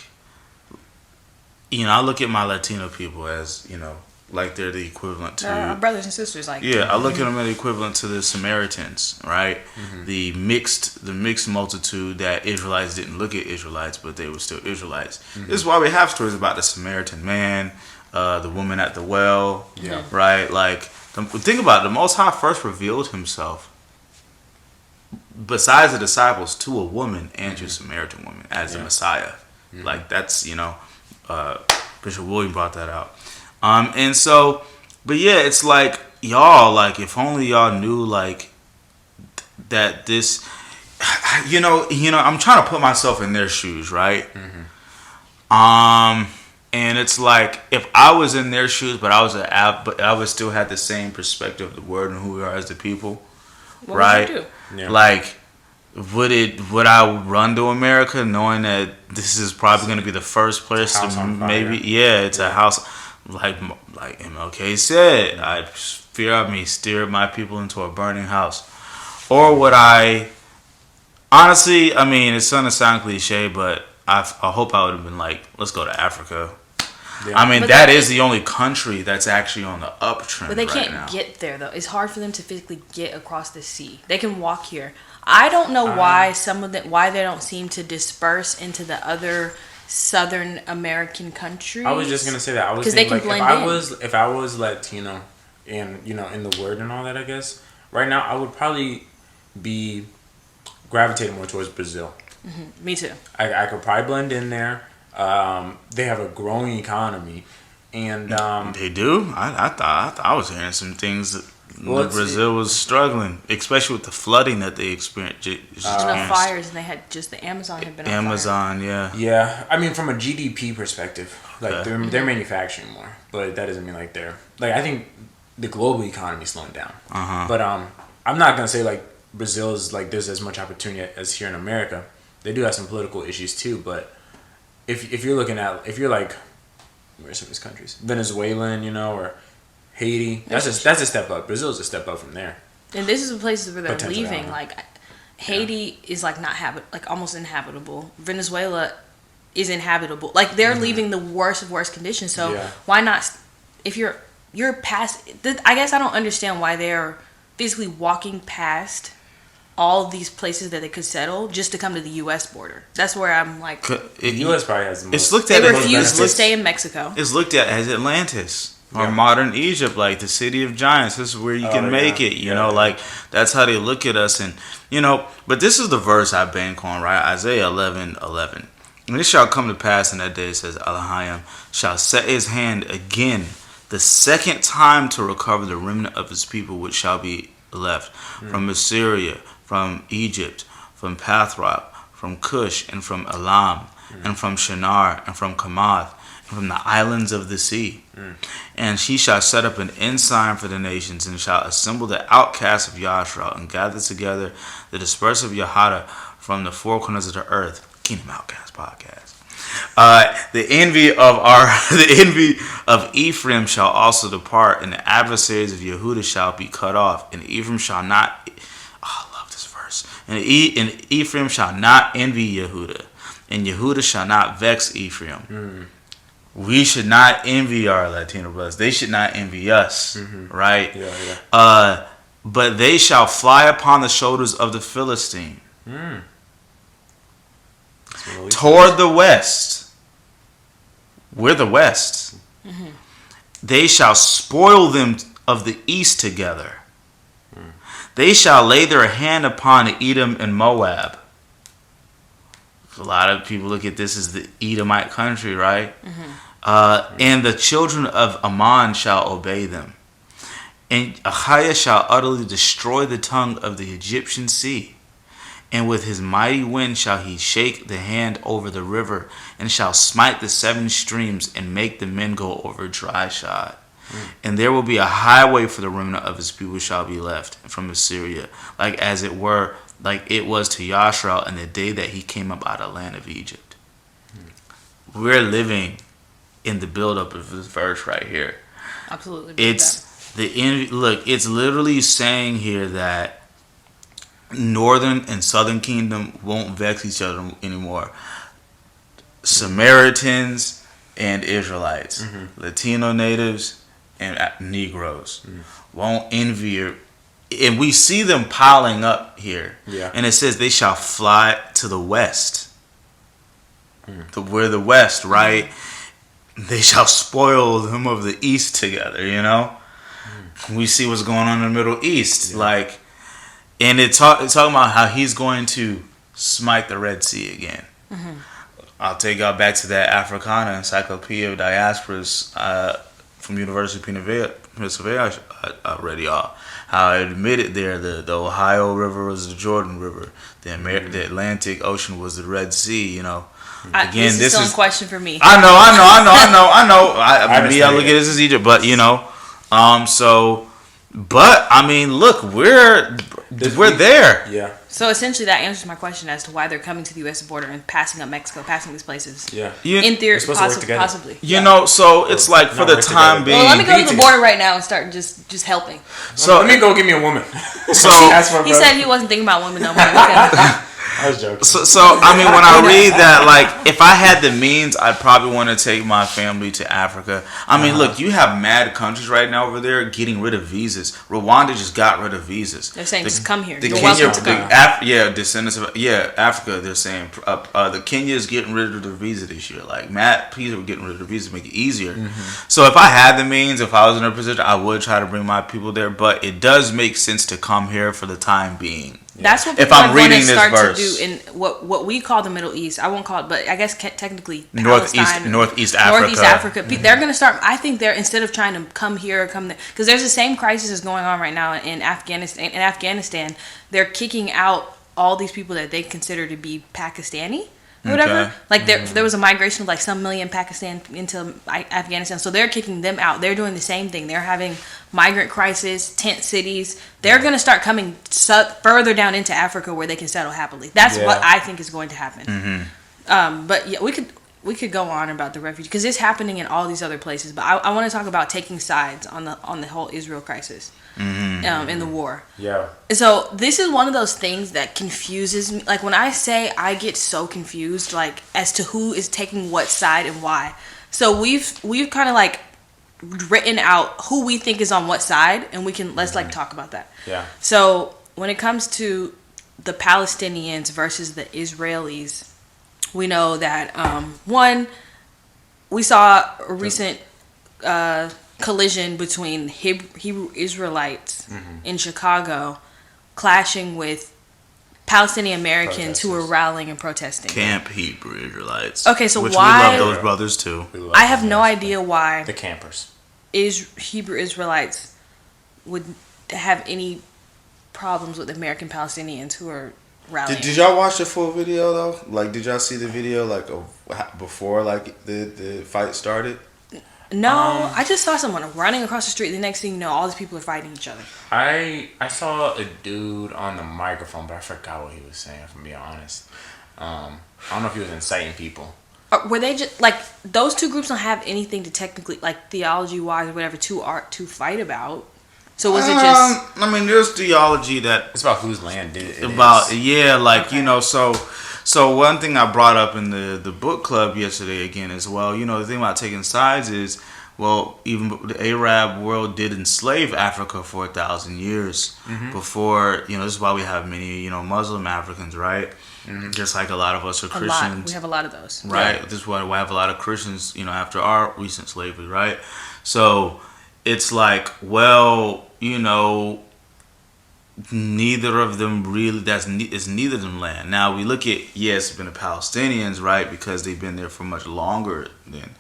you know, I look at my Latino people as, you know, like they're the equivalent to... our brothers and sisters, like... Yeah, I look at them as the equivalent to the Samaritans, right? The mixed multitude that Israelites didn't look at Israelites, but they were still Israelites. This is why we have stories about the Samaritan man, the woman at the well, right? Like, think about it. The Most High first revealed himself, besides the disciples, to a woman and to a Samaritan woman as the Messiah. Like, that's, you know, Bishop William brought that out. And so, but yeah, it's like, y'all, like, if only y'all knew, like, that this, you know, I'm trying to put myself in their shoes, right? And it's like, if I was in their shoes, but I would still have the same perspective of the word and who we are as the people, what right? would you do? Yeah. Like, would I run to America knowing that this is probably going to be the first place to maybe, it's a house, like MLK said, I fear I may steer my people into a burning house. Or would I, honestly, I mean, it's going to sound cliche, but I hope I would have been like, let's go to Africa. Yeah. I mean, but that is the only country that's actually on the uptrend. But they can't get there, though. It's hard for them to physically get across the sea. They can walk here. I don't know why why they don't seem to disperse into the other Southern American countries. I was just gonna say that. I was thinking, like, if I was Latino, and you know, in the word and all that, I guess right now I would probably be gravitating more towards Brazil. Me too. I could probably blend in there. They have a growing economy, and they do. I thought I was hearing some things that Brazil was struggling, especially with the flooding that they experienced. And the fires, and they had just the Amazon had been on fire. Yeah. I mean, from a GDP perspective, like they're manufacturing more, but that doesn't mean like they're like, I think the global economy is slowing down. But I'm not gonna say like Brazil is like there's as much opportunity as here in America. They do have some political issues too, but if you're looking at, if you're like, where's some of these countries, Venezuelan, you know, or Haiti, that's a step up. Brazil's a step up from there. And this is the places where they're leaving. Like Haiti is like like almost inhabitable. Venezuela is inhabitable. Like they're leaving the worst of worst conditions. So why not? If you're past, I guess I don't understand why they're basically walking past all of these places that they could settle just to come to the U.S. border. That's where I'm like, the U.S. probably has the most. It's looked at. They refuse to stay in Mexico. It's looked at as Atlantis. Or modern Egypt, like the city of giants. This is where you can make it, you know, like that's how they look at us. And, you know, but this is the verse I bank on, right? Isaiah 11:11. And this shall come to pass in that day, says Elohim, shall set his hand again the second time to recover the remnant of his people, which shall be left from Assyria, from Egypt, from Pathroth, from Cush, and from Elam, and from Shinar, and from Kamath, from the islands of the sea. And she shall set up an ensign for the nations, and shall assemble the outcasts of Yashra, and gather together the dispersed of Yahada from the four corners of the earth. Kingdom OutKast Podcast. The envy of Ephraim shall also depart, and the adversaries of Yehuda shall be cut off, and Ephraim shall not. Oh, I love this verse. And Ephraim shall not envy Yehuda, and Yehuda shall not vex Ephraim. we should not envy our Latino brothers. They should not envy us, right? Yeah. But they shall fly upon the shoulders of the Philistine toward the west. We're the west. They shall spoil them of the east together. They shall lay their hand upon Edom and Moab. A lot of people look at this as the Edomite country, right? And the children of Ammon shall obey them. And Ahiah shall utterly destroy the tongue of the Egyptian sea. And with his mighty wind shall he shake the hand over the river, and shall smite the 7 streams, and make the men go over dry shod. And there will be a highway for the remnant of his people shall be left from Assyria, like as it were, like it was to Yashrael in the day that he came up out of the land of Egypt. We're living in the buildup of this verse right here. Absolutely. It's literally saying here that northern and southern kingdom won't vex each other anymore. Samaritans and Israelites, Latino natives and Negroes won't envy her. And we see them piling up here. Yeah. And it says they shall fly to the west. We're the west, right? They shall spoil them of the east together, you know? We see what's going on in the Middle East. And it's talking about how he's going to smite the Red Sea again. I'll take y'all back to that Africana Encyclopedia of Diasporas from University of Pennsylvania. I read y'all how it admitted there the Ohio River was the Jordan River, the Atlantic Ocean was the Red Sea. You know, again, this is still a question for me. I know. I look at this as Egypt, but you know, But I mean, look, we're there. Yeah. So essentially, that answers my question as to why they're coming to the U.S. border and passing up Mexico, passing these places. Yeah. In theory, possibly. You know, so it's like for the time being. Well, let me go to the border right now and start just helping. So let me go give me a woman. So he said he wasn't thinking about women no more. I was joking. So I mean, when I read that, like, if I had the means, I'd probably want to take my family to Africa. I mean, look, you have mad countries right now over there getting rid of visas. Rwanda just got rid of visas. They're saying just come here. You're welcome to come. Descendants of Africa. They're saying the Kenya is getting rid of the visa this year. Like, mad people are getting rid of the visa to make it easier. So if I had the means, if I was in a position, I would try to bring my people there. But it does make sense to come here for the time being. That's what people are going to start to do in what we call the Middle East. I won't call it, but I guess technically Northeast Africa. They're going to start. I think they're, instead of trying to come here or come there, because there's the same crisis is going on right now in Afghanistan. In Afghanistan, they're kicking out all these people that they consider to be Pakistani. Or whatever. Okay. Like there was a migration of like some million Pakistan into Afghanistan, so they're kicking them out. They're doing the same thing. They're having migrant crisis, tent cities. They're going to start coming further down into Africa where they can settle happily. That's what I think is going to happen. But yeah, we could go on about the refugee because it's happening in all these other places. But I want to talk about taking sides on the whole Israel crisis. In the war. Yeah. So this is one of those things that confuses me. Like when I say I get so confused, like as to who is taking what side and why. So we've kind of like written out who we think is on what side, and let's like talk about that. Yeah. So when it comes to the Palestinians versus the Israelis, we know that we saw a recent collision between Hebrew Israelites in Chicago clashing with Palestinian Americans who were rallying and protesting. Camp Hebrew Israelites. Okay, so which why... we love those brothers too. I have no idea why... The campers. Hebrew Israelites would have any problems with American Palestinians who are rallying. Did y'all watch the full video though? Like, did y'all see the video like before like the fight started? No, I just saw someone running across the street. The next thing you know, all these people are fighting each other. I saw a dude on the microphone, but I forgot what he was saying, if I'm being honest. I don't know if he was inciting people. Were they just, like, those two groups don't have anything to technically, like, theology-wise or whatever, to fight about. So was it just? I mean, there's theology that It's about whose land it about is. like Okay. So one thing I brought up in the book club yesterday again as well. The thing about taking sides is, well, even the Arab world did enslave Africa for 1,000 years before. This is why we have many Muslim Africans, right? Just like a lot of us are A Christians. lot. We have a lot of those. Right. This is why we have a lot of Christians, after our recent slavery, right? So it's like, well, neither of them really, it's neither of them land. Now we look at, it's been the Palestinians, right? Because they've been there for much longer than,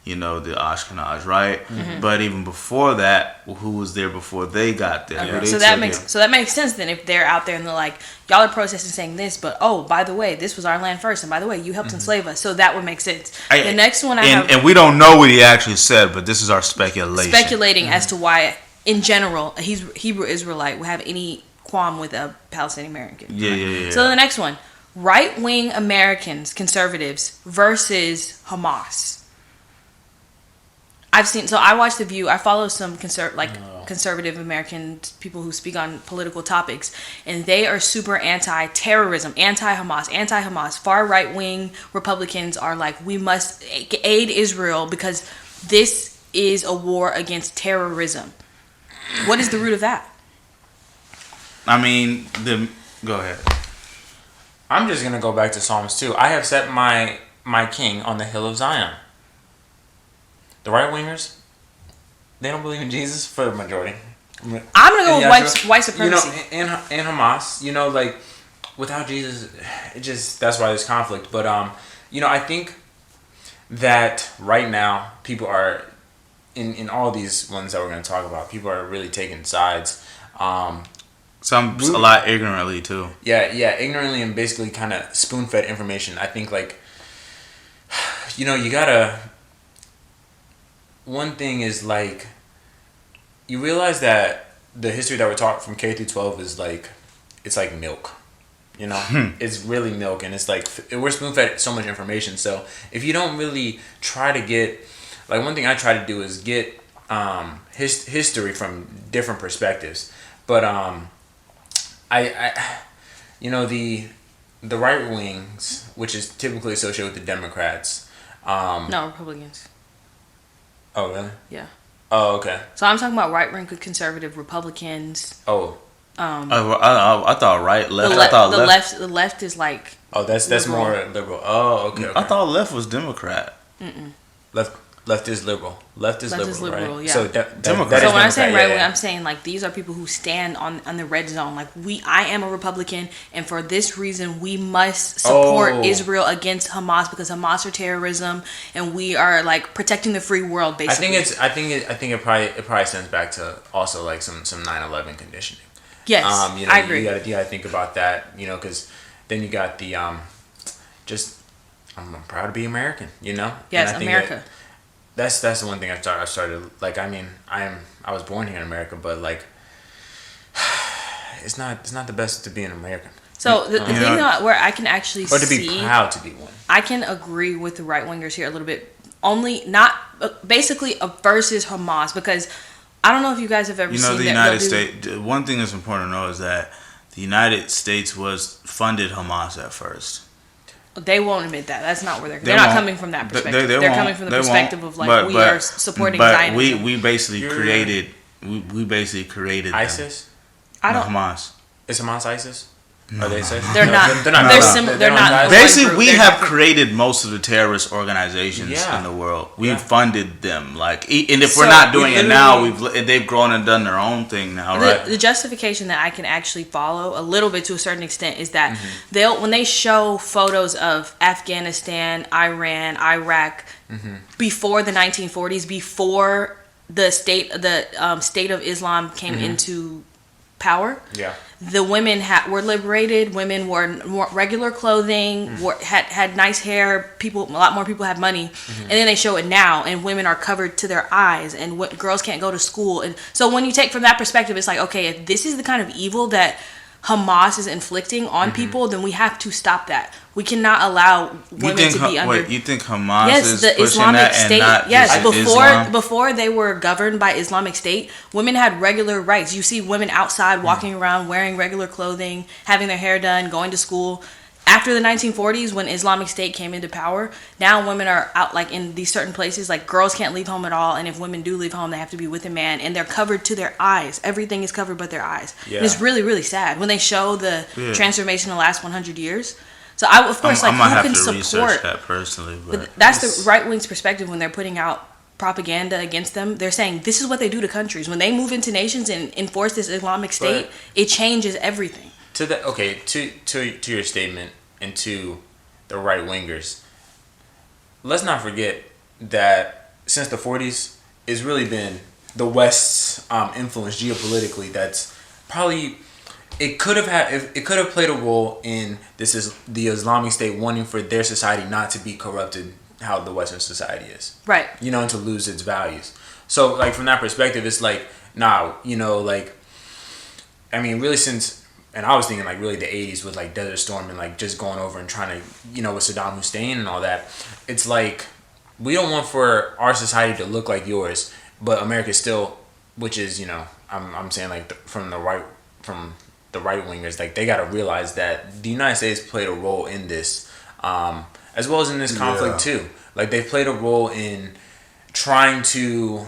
the Ashkenaz, right? But even before that, who was there before they got there? Okay. They So that took makes it. so that makes sense then if they're out there and they're like, y'all are protesting saying this, but oh, by the way, this was our land first, and by the way, you helped enslave us. So that would make sense. The next one I have And we don't know what he actually said, but this is our speculation. speculating as to why, in general, a Hebrew Israelite would have any qualm with a Palestinian American. Yeah. So the next one, right wing Americans, conservatives versus Hamas. I watch The View. I follow some conservative American people who speak on political topics, and they are super anti-terrorism, anti-Hamas. Far right wing Republicans are like, we must aid Israel because this is a war against terrorism. What is the root of that? I mean, go ahead. I'm just gonna go back to Psalms 2. I have set my king on the hill of Zion. The right wingers, they don't believe in Jesus for the majority. I'm gonna go with Yahshua, white supremacy. and Hamas, like without Jesus, that's why there's conflict. But I think that right now people are in all these ones that we're going to talk about. People are really taking sides. Some a lot ignorantly too. Yeah, ignorantly and basically kind of spoon-fed information. I think you gotta. One thing is you realize that the history that we're taught from K through 12 is it's like milk. It's really milk, and it's we're spoon-fed so much information. So if you don't really try to get, one thing I try to do is get history from different perspectives. But the right wings, which is typically associated with the Democrats. No, Republicans. Oh really? Yeah. Oh okay. So I'm talking about right-wing conservative Republicans. Oh. I thought right, left. The left is like. Oh, that's liberal. more liberal. Oh, okay. I thought left was Democrat. Left is liberal. Left is liberal, right? Yeah. So Democrat. So when I'm saying right wing, yeah. I'm saying these are people who stand on the red zone. I am a Republican, and for this reason, we must support Israel against Hamas because Hamas are terrorism, and we are protecting the free world. Basically, I think it probably stems back to also some 9/11 conditioning. Yes, I agree. You gotta think about that, because then you got the I'm proud to be American, Yes, and I think America. That's the one thing I started. I was born here in America, but it's not the best to be an American. So the thing where I can actually or to be proud to be one. I can agree with the right wingers here a little bit. Only not basically versus Hamas, because I don't know if you guys have ever seen the United States. One thing that's important to know is that the United States funded Hamas at first. They won't admit that. That's not where they're not coming from that perspective. They're coming from the perspective of we are supporting Zionism. We basically created. We basically created ISIS. Hamas. Is Hamas ISIS? Are they ISIS? They're not. They're not. They're similar. They're not. Basically, we have created most of the terrorist organizations in the world. We've funded them. And if we're not doing it now, they've grown and done their own thing now, right? The justification that I can actually follow a little bit to a certain extent is that when they show photos of Afghanistan, Iran, Iraq before the 1940s, before the state of Islam came into power. Yeah. The women were liberated. Women wore regular clothing. Had nice hair. A lot more people had money. And then they show it now, and women are covered to their eyes, and girls can't go to school. And so when you take from that perspective, it's okay, if this is the kind of evil that Hamas is inflicting on people, then we have to stop that. We cannot allow women to be under. Wait, you think Hamas yes, is the pushing Islamic that State. and not Yes, just Islam? before they were governed by Islamic State, women had regular rights. You see women outside walking around wearing regular clothing, having their hair done, going to school. After the 1940s, when Islamic State came into power, now women are out like in these certain places. Like girls can't leave home at all, and if women do leave home, they have to be with a man, and they're covered to their eyes. Everything is covered but their eyes. Yeah. And it's really, really sad when they show the transformation in the last 100 years. So I, of course, like I'm gonna who have can to support research that personally, but that's the right wing's perspective when they're putting out propaganda against them. They're saying this is what they do to countries when they move into nations and enforce this Islamic State. It changes everything. To your statement and to the right wingers, let's not forget that since the 40s, it's really been the West's influence geopolitically that's probably it could have played a role in the Islamic State wanting for their society not to be corrupted how the Western society is, right? And to lose its values. So like from that perspective, it's like really since. And I was thinking like really the 80s with like Desert Storm and like just going over and trying to, with Saddam Hussein and all that. It's like we don't want for our society to look like yours, but America still, which is, I'm saying like from the right wingers, like they got to realize that the United States played a role in this, as well as in this conflict too. Like they played a role in trying to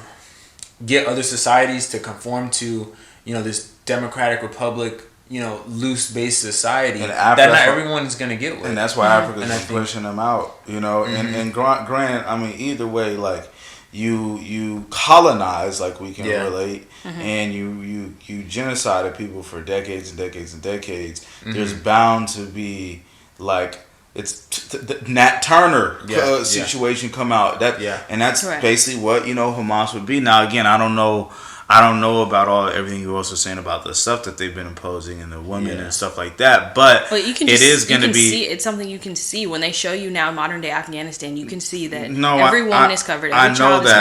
get other societies to conform to, this democratic republic, loose-based society that not everyone is going to get with. And that's why Africa's pushing them out, and granted, either way, like, you colonize, like we can relate, and you genocided people for decades and decades and decades. There's bound to be, like, it's the Nat Turner situation come out. And that's basically what, Hamas would be. Now, again, I don't know about everything you also saying about the stuff that they've been imposing and the women and stuff like that. But it's something you can see when they show you now modern day Afghanistan. You can see that every woman is covered. Every child is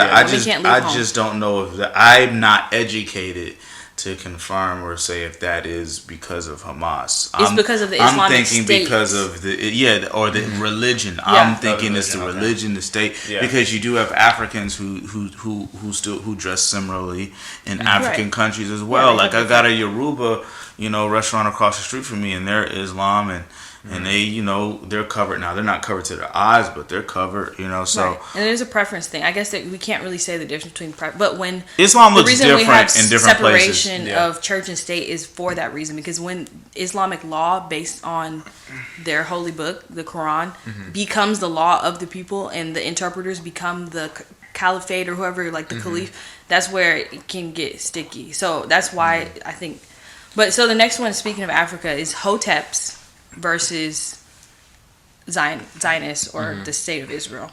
covered. I just don't know if I'm not educated to confirm or say if that is because of Hamas. It's because of the Islamic State. I'm thinking because of the religion. I'm thinking it's the religion, the state, because you do have Africans who dress similarly in African countries as well. Like I got a Yoruba, restaurant across the street from me, and they're Islam and they, they're covered now. They're not covered to their eyes, but they're covered, so. Right. And there's a preference thing. I guess that we can't really say the difference between but when Islam looks different in different places. The reason we have separation of church and state is for that reason, because when Islamic law based on their holy book, the Quran, becomes the law of the people and the interpreters become the caliphate or whoever, like the caliph, that's where it can get sticky. So that's why I think. But so the next one, speaking of Africa, is Hotep's versus Zionists or the state of Israel.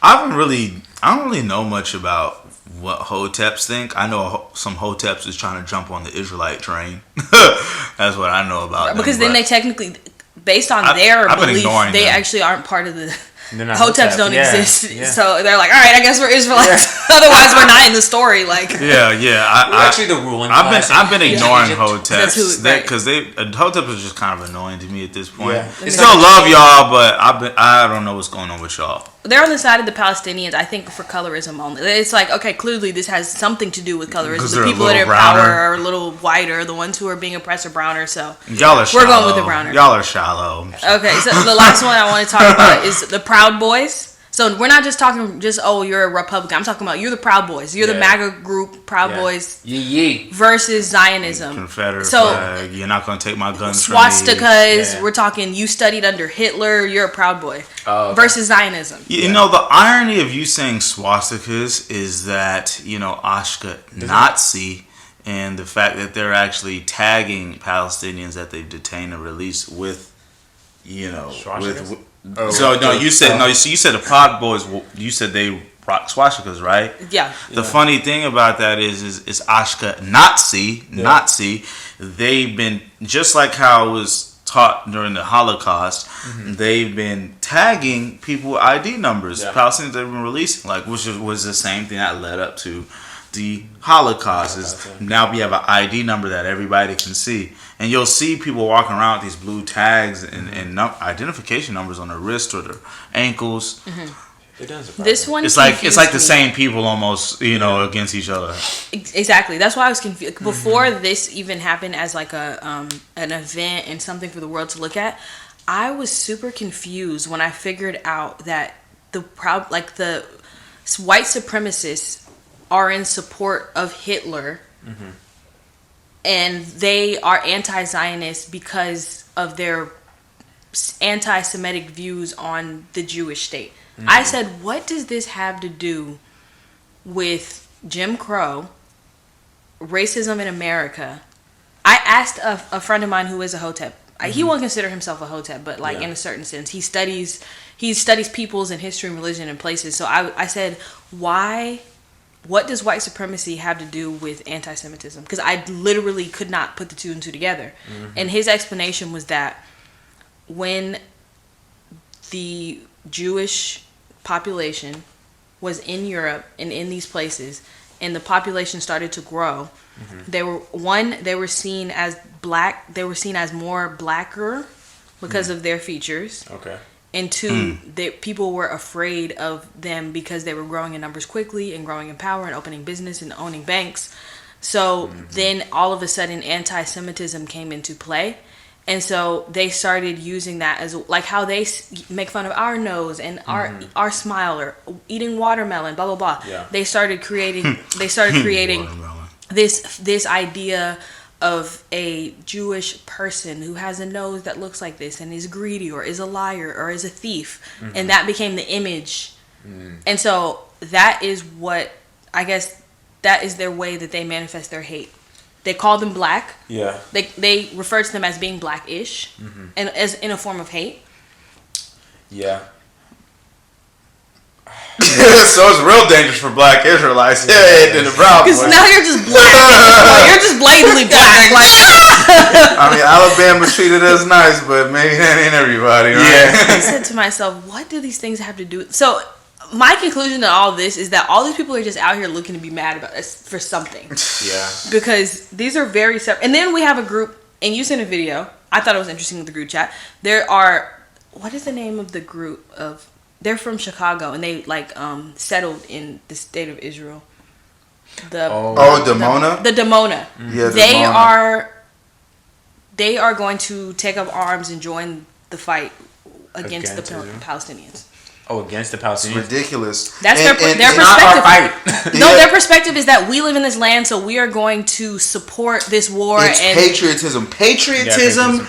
I don't really know much about what Hoteps think. I know some Hoteps is trying to jump on the Israelite train. That's what I know about because them, then they technically, based on their belief, they actually aren't part of the. Hoteps don't exist, so they're like, all right, I guess we're Israelites. Otherwise, we're not in the story. Like, we're actually the ruling class. I've been ignoring Hoteps because Hoteps is just kind of annoying to me at this point. Yeah. Still love y'all, but I don't know what's going on with y'all. They're on the side of the Palestinians, I think, for colorism only. It's like, okay, clearly this has something to do with colorism. The people that are in power are a little whiter. The ones who are being oppressed are browner. So y'all are shallow. We're going with the browner. Y'all are shallow. Okay, so the last one I want to talk about is the Proud Boys. So we're not just talking you're a Republican. I'm talking about you're the Proud Boys. You're the MAGA group, Proud Boys versus Zionism. Confederate flag. You're not going to take my guns from me. Swastikas. We're talking you studied under Hitler. You're a Proud Boy. Versus Zionism. You know, the irony of you saying swastikas is that, Ashka Nazi and the fact that they're actually tagging Palestinians that they've detained and released with, you said the Proud Boys. You said they rock swastikas, right? Yeah. The funny thing about that is Ashka Nazi. They've been just like how it was taught during the Holocaust. They've been tagging people with ID numbers. Palestinians they've been releasing, which was the same thing that led up to the Holocaust. Now we have an ID number that everybody can see. And you'll see people walking around with these blue tags and identification numbers on their wrist or their ankles. It does. This one, it's like the same people almost, against each other. Exactly. That's why I was confused before this even happened as like an event and something for the world to look at. I was super confused when I figured out that the white supremacists are in support of Hitler. And they are anti-Zionist because of their anti-Semitic views on the Jewish state. I said, what does this have to do with Jim Crow, racism in America? I asked a friend of mine who is a Hotep. He won't consider himself a Hotep, but in a certain sense, he studies peoples and history and religion and places. So I said, what does white supremacy have to do with anti-Semitism? Because I literally could not put the two and two together. And his explanation was that when the Jewish population was in Europe and in these places, and the population started to grow, they were seen as black. They were seen as more blacker because of their features. Okay. And two, people were afraid of them because they were growing in numbers quickly and growing in power and opening business and owning banks. So then all of a sudden anti-Semitism came into play. And so they started using that as like how they make fun of our nose and our smile or eating watermelon, blah, blah, blah. Yeah. They started creating this idea of a Jewish person who has a nose that looks like this and is greedy or is a liar or is a thief. And that became the image. And so that is what, I guess, that is their way that they manifest their hate. They call them black. Yeah. They refer to them as being blackish and as in a form of hate. Yeah. So it's real dangerous for black Israelites. Yeah, in the brown. Because now you're just black. You're just blatantly black. I mean, Alabama treated us nice, but maybe that ain't everybody, right? Yeah. I said to myself, what do these things have to do? So my conclusion to all this is that all these people are just out here looking to be mad about us for something. Yeah. Because these are very separate. And then we have a group, and you sent a video. I thought it was interesting with the group chat. There are, what is the name of the group of? They're from Chicago, and they settled in the state of Israel. Damona? The Damona. Yeah, they are going to take up arms and join the fight against the Palestinians. Oh, against the Palestinians? It's ridiculous. That's their perspective. Not our fight. No, their perspective is that we live in this land, so we are going to support this war. It's patriotism. Patriotism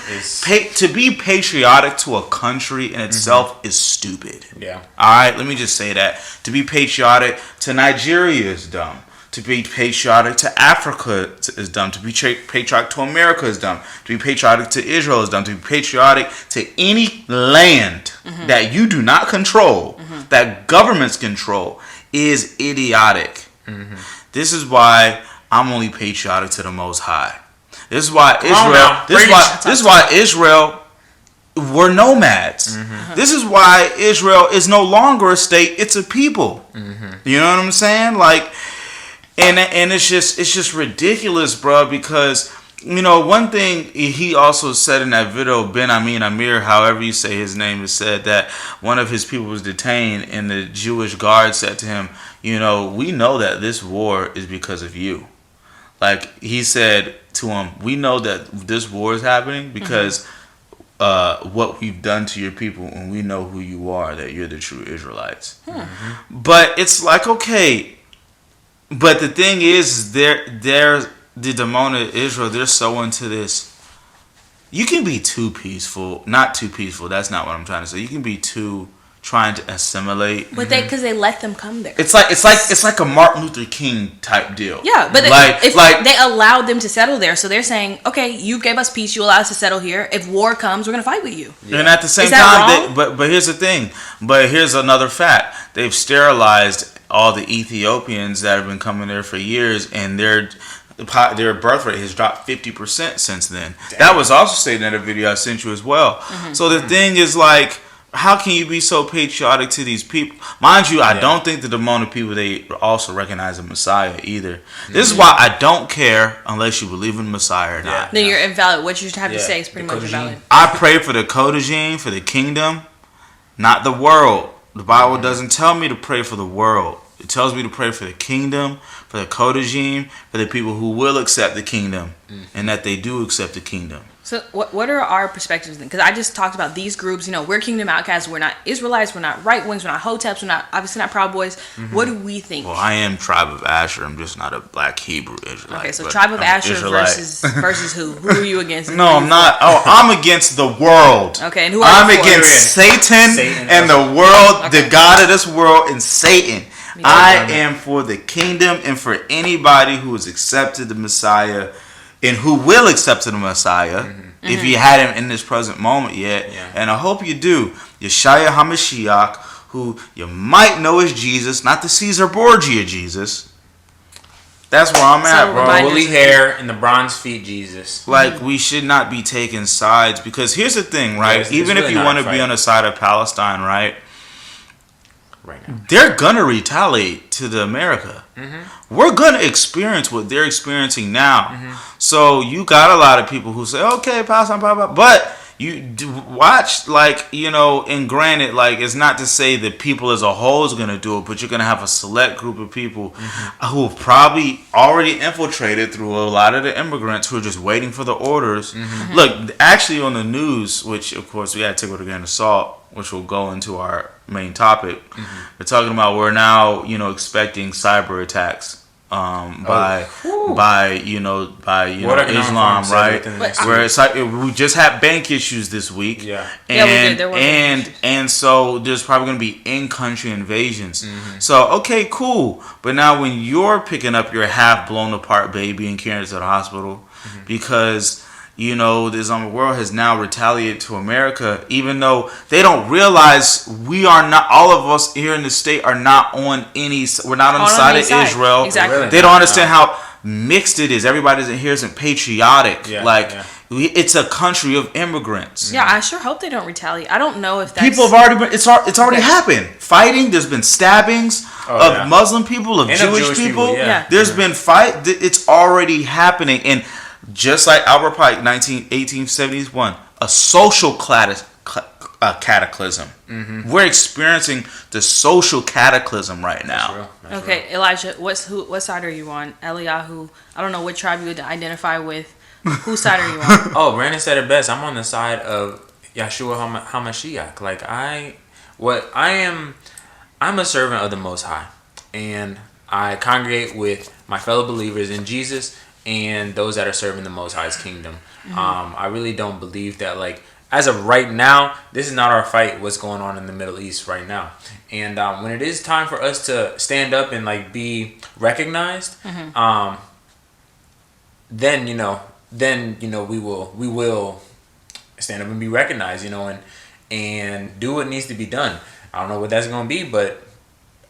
to be patriotic to a country in itself is stupid. Yeah. All right, let me just say that. To be patriotic to Nigeria is dumb. To be patriotic to Africa is dumb. To be patriotic to America is dumb. To be patriotic to Israel is dumb. To be patriotic to any land that you do not control, that governments control, is idiotic. This is why I'm only patriotic to the Most High. This is why Israel. This is why Israel were nomads. This is why Israel is no longer a state; it's a people. You know what I'm saying? Like. And it's just ridiculous, bro, because, one thing he also said in that video, Ben Amin Amir, however you say his name, is said that one of his people was detained and the Jewish guard said to him, we know that this war is because of you. Like, he said to him, we know that this war is happening because what we've done to your people, and we know who you are, that you're the true Israelites. But it's like, okay. But the thing is, they're the Damona Israel. They're so into this. You can be too peaceful, not too peaceful. That's not what I'm trying to say. You can be too trying to assimilate. But because they let them come there. It's like a Martin Luther King type deal. Yeah, but they allowed them to settle there, so they're saying, okay, you gave us peace, you allowed us to settle here. If war comes, we're gonna fight with you. Yeah. And at the same time, but here's the thing. But here's another fact. They've sterilized all the Ethiopians that have been coming there for years, and their birth rate has dropped 50% since then. Damn. That was also stated in a video I sent you as well. So the thing is, like, how can you be so patriotic to these people? Mind you, I don't think that the Hmong people, they also recognize the Messiah either. This is why I don't care unless you believe in the Messiah or not. Then you're invalid. What you have to say is pretty much invalid. I pray for the Kodajim, for the kingdom, not the world. The Bible doesn't tell me to pray for the world. It tells me to pray for the kingdom, for the Kodajim, for the people who will accept the kingdom, and that they do accept the kingdom. So what are our perspectives then? Because I just talked about these groups. We're Kingdom OutKast. We're not Israelites. We're not right wings. We're not Hoteps. We're not obviously not Proud Boys. What do we think? Well, I am Tribe of Asher. I'm just not a Black Hebrew Israelite. Okay, so Tribe of Asher versus who? Who are you against? No, I'm not. Oh, I'm against the world. Okay, and who are I'm you for? against Satan and the world, the God of this world, and Satan. I am for the kingdom and for anybody who has accepted the Messiah and who will accept the Messiah. If you hadn't in this present moment yet, and I hope you do, Yeshua HaMashiach, who you might know as Jesus, not the Caesar Borgia Jesus. That's where I'm at, bro. Woolly hair and the bronze feet Jesus. Like, we should not be taking sides, because here's the thing, right? Even if you want to be on the side of Palestine, right now, they're gonna retaliate to the America. We're gonna experience what they're experiencing now. So you got a lot of people who say, okay, Palestine, blah, blah, but you do watch, and granted, it's not to say that people as a whole is gonna do it, but you're gonna have a select group of people who have probably already infiltrated through a lot of the immigrants who are just waiting for the orders. Look, actually on the news, which of course we had to take with a grain of salt, which will go into our main topic. We're talking about we're now, expecting cyber attacks by Islam, right? Where it's like we just had bank issues this week, we did. There were and so there's probably going to be in-country invasions. So okay, cool, but now when you're picking up your half blown apart baby and carrying it to the hospital because the Islamic world has now retaliated to America, even though they don't realize we are not, all of us here in the state are not on any, we're not on the side of Israel. Exactly. They don't understand how mixed it is. Everybody in here isn't patriotic. It's a country of immigrants. Yeah, I sure hope they don't retaliate. I don't know if that's... People have already been, it's already happened. Fighting, there's been stabbings of Muslim people, of Jewish people. There's been fight, it's already happening. And just like Albert Pike, 1871, a social cataclysm. We're experiencing the social cataclysm right now. That's real. Elijah, what side are you on? Eliyahu, I don't know what tribe you would identify with. Whose side are you on? Oh, Brandon said it best. I'm on the side of Yahshua HaMashiach. I'm a servant of the Most High, and I congregate with my fellow believers in Jesus and those that are serving the Most High's kingdom. I really don't believe that, as of right now, this is not our fight, what's going on in the Middle East right now. And when it is time for us to stand up and be recognized, then we will stand up and be recognized, and do what needs to be done. I don't know what that's going to be, but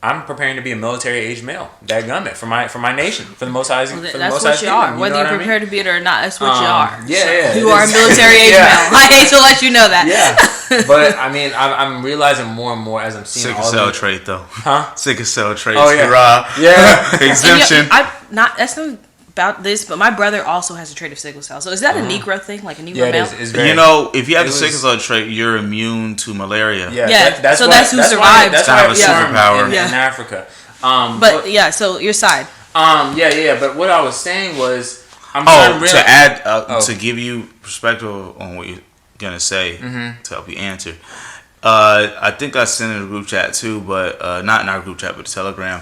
I'm preparing to be a military-age male. Dadgummit, for my nation, for the Most High's. Well, that's what you are. Whether you're prepared to be it or not, that's what you are. You are a military-age male. I hate to let you know that. But I'm realizing more and more as I'm seeing sickle cell trait, though. Sickle cell trait. Oh yeah. Exemption. That's not about this, but my brother also has a trait of sickle cell. So is that a Negro thing, like a Negro male? It is. If you have the sickle cell trait, you're immune to malaria. That's who survives. That's why it's superpower in Africa. So your side. But what I was saying was, to give you perspective on what you're gonna say to help you answer. I think I sent it in a group chat too, but not in our group chat, but the Telegram.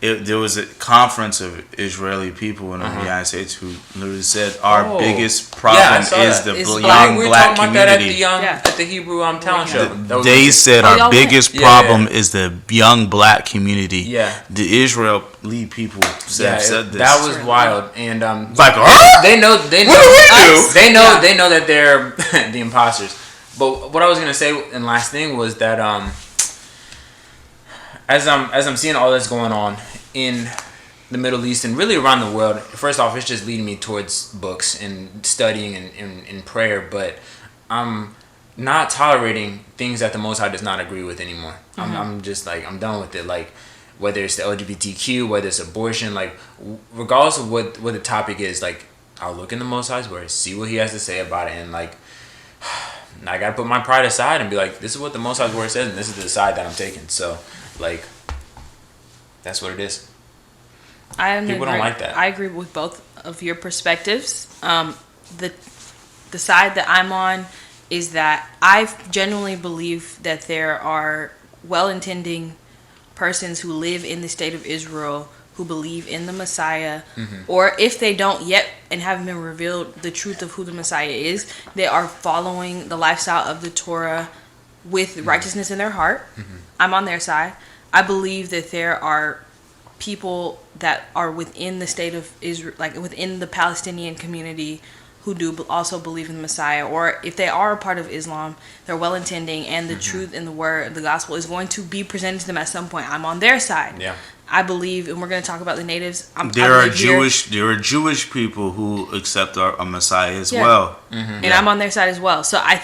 There was a conference of Israeli people in the United States who literally said our biggest problem is the young black community. At the Hebrew talent show. They said our biggest problem is the young black community. The Israeli people said this. That was wild, and they know what do we do? They know that they're the imposters. But what I was gonna say, and last thing was that as I'm seeing all that's going on in the Middle East and really around the world, first off, it's just leading me towards books and studying and prayer. But I'm not tolerating things that the Most High does not agree with anymore. I'm just like, I'm done with it. Like, whether it's the LGBTQ, whether it's abortion, like, regardless of what the topic is, like, I'll look in the Most High's word, see what he has to say about it, and, like, I gotta put my pride aside and be like, this is what the Most High's word says, and this is the side that I'm taking. So, like, that's what it is. People don't like that. I agree with both of your perspectives. The side that I'm on is that I genuinely believe that there are well-intending persons who live in the state of Israel who believe in the Messiah, or if they don't yet and haven't been revealed the truth of who the Messiah is, they are following the lifestyle of the Torah with righteousness in their heart. I'm on their side. I believe that there are people that are within the state of Israel, like within the Palestinian community, who do also believe in the Messiah, or if they are a part of Islam, they're well-intending, and the truth in the word, the gospel, is going to be presented to them at some point. I'm on their side. Yeah, I believe, and we're going to talk about the natives. There are Jewish people who accept a Messiah as well, and I'm on their side as well. So I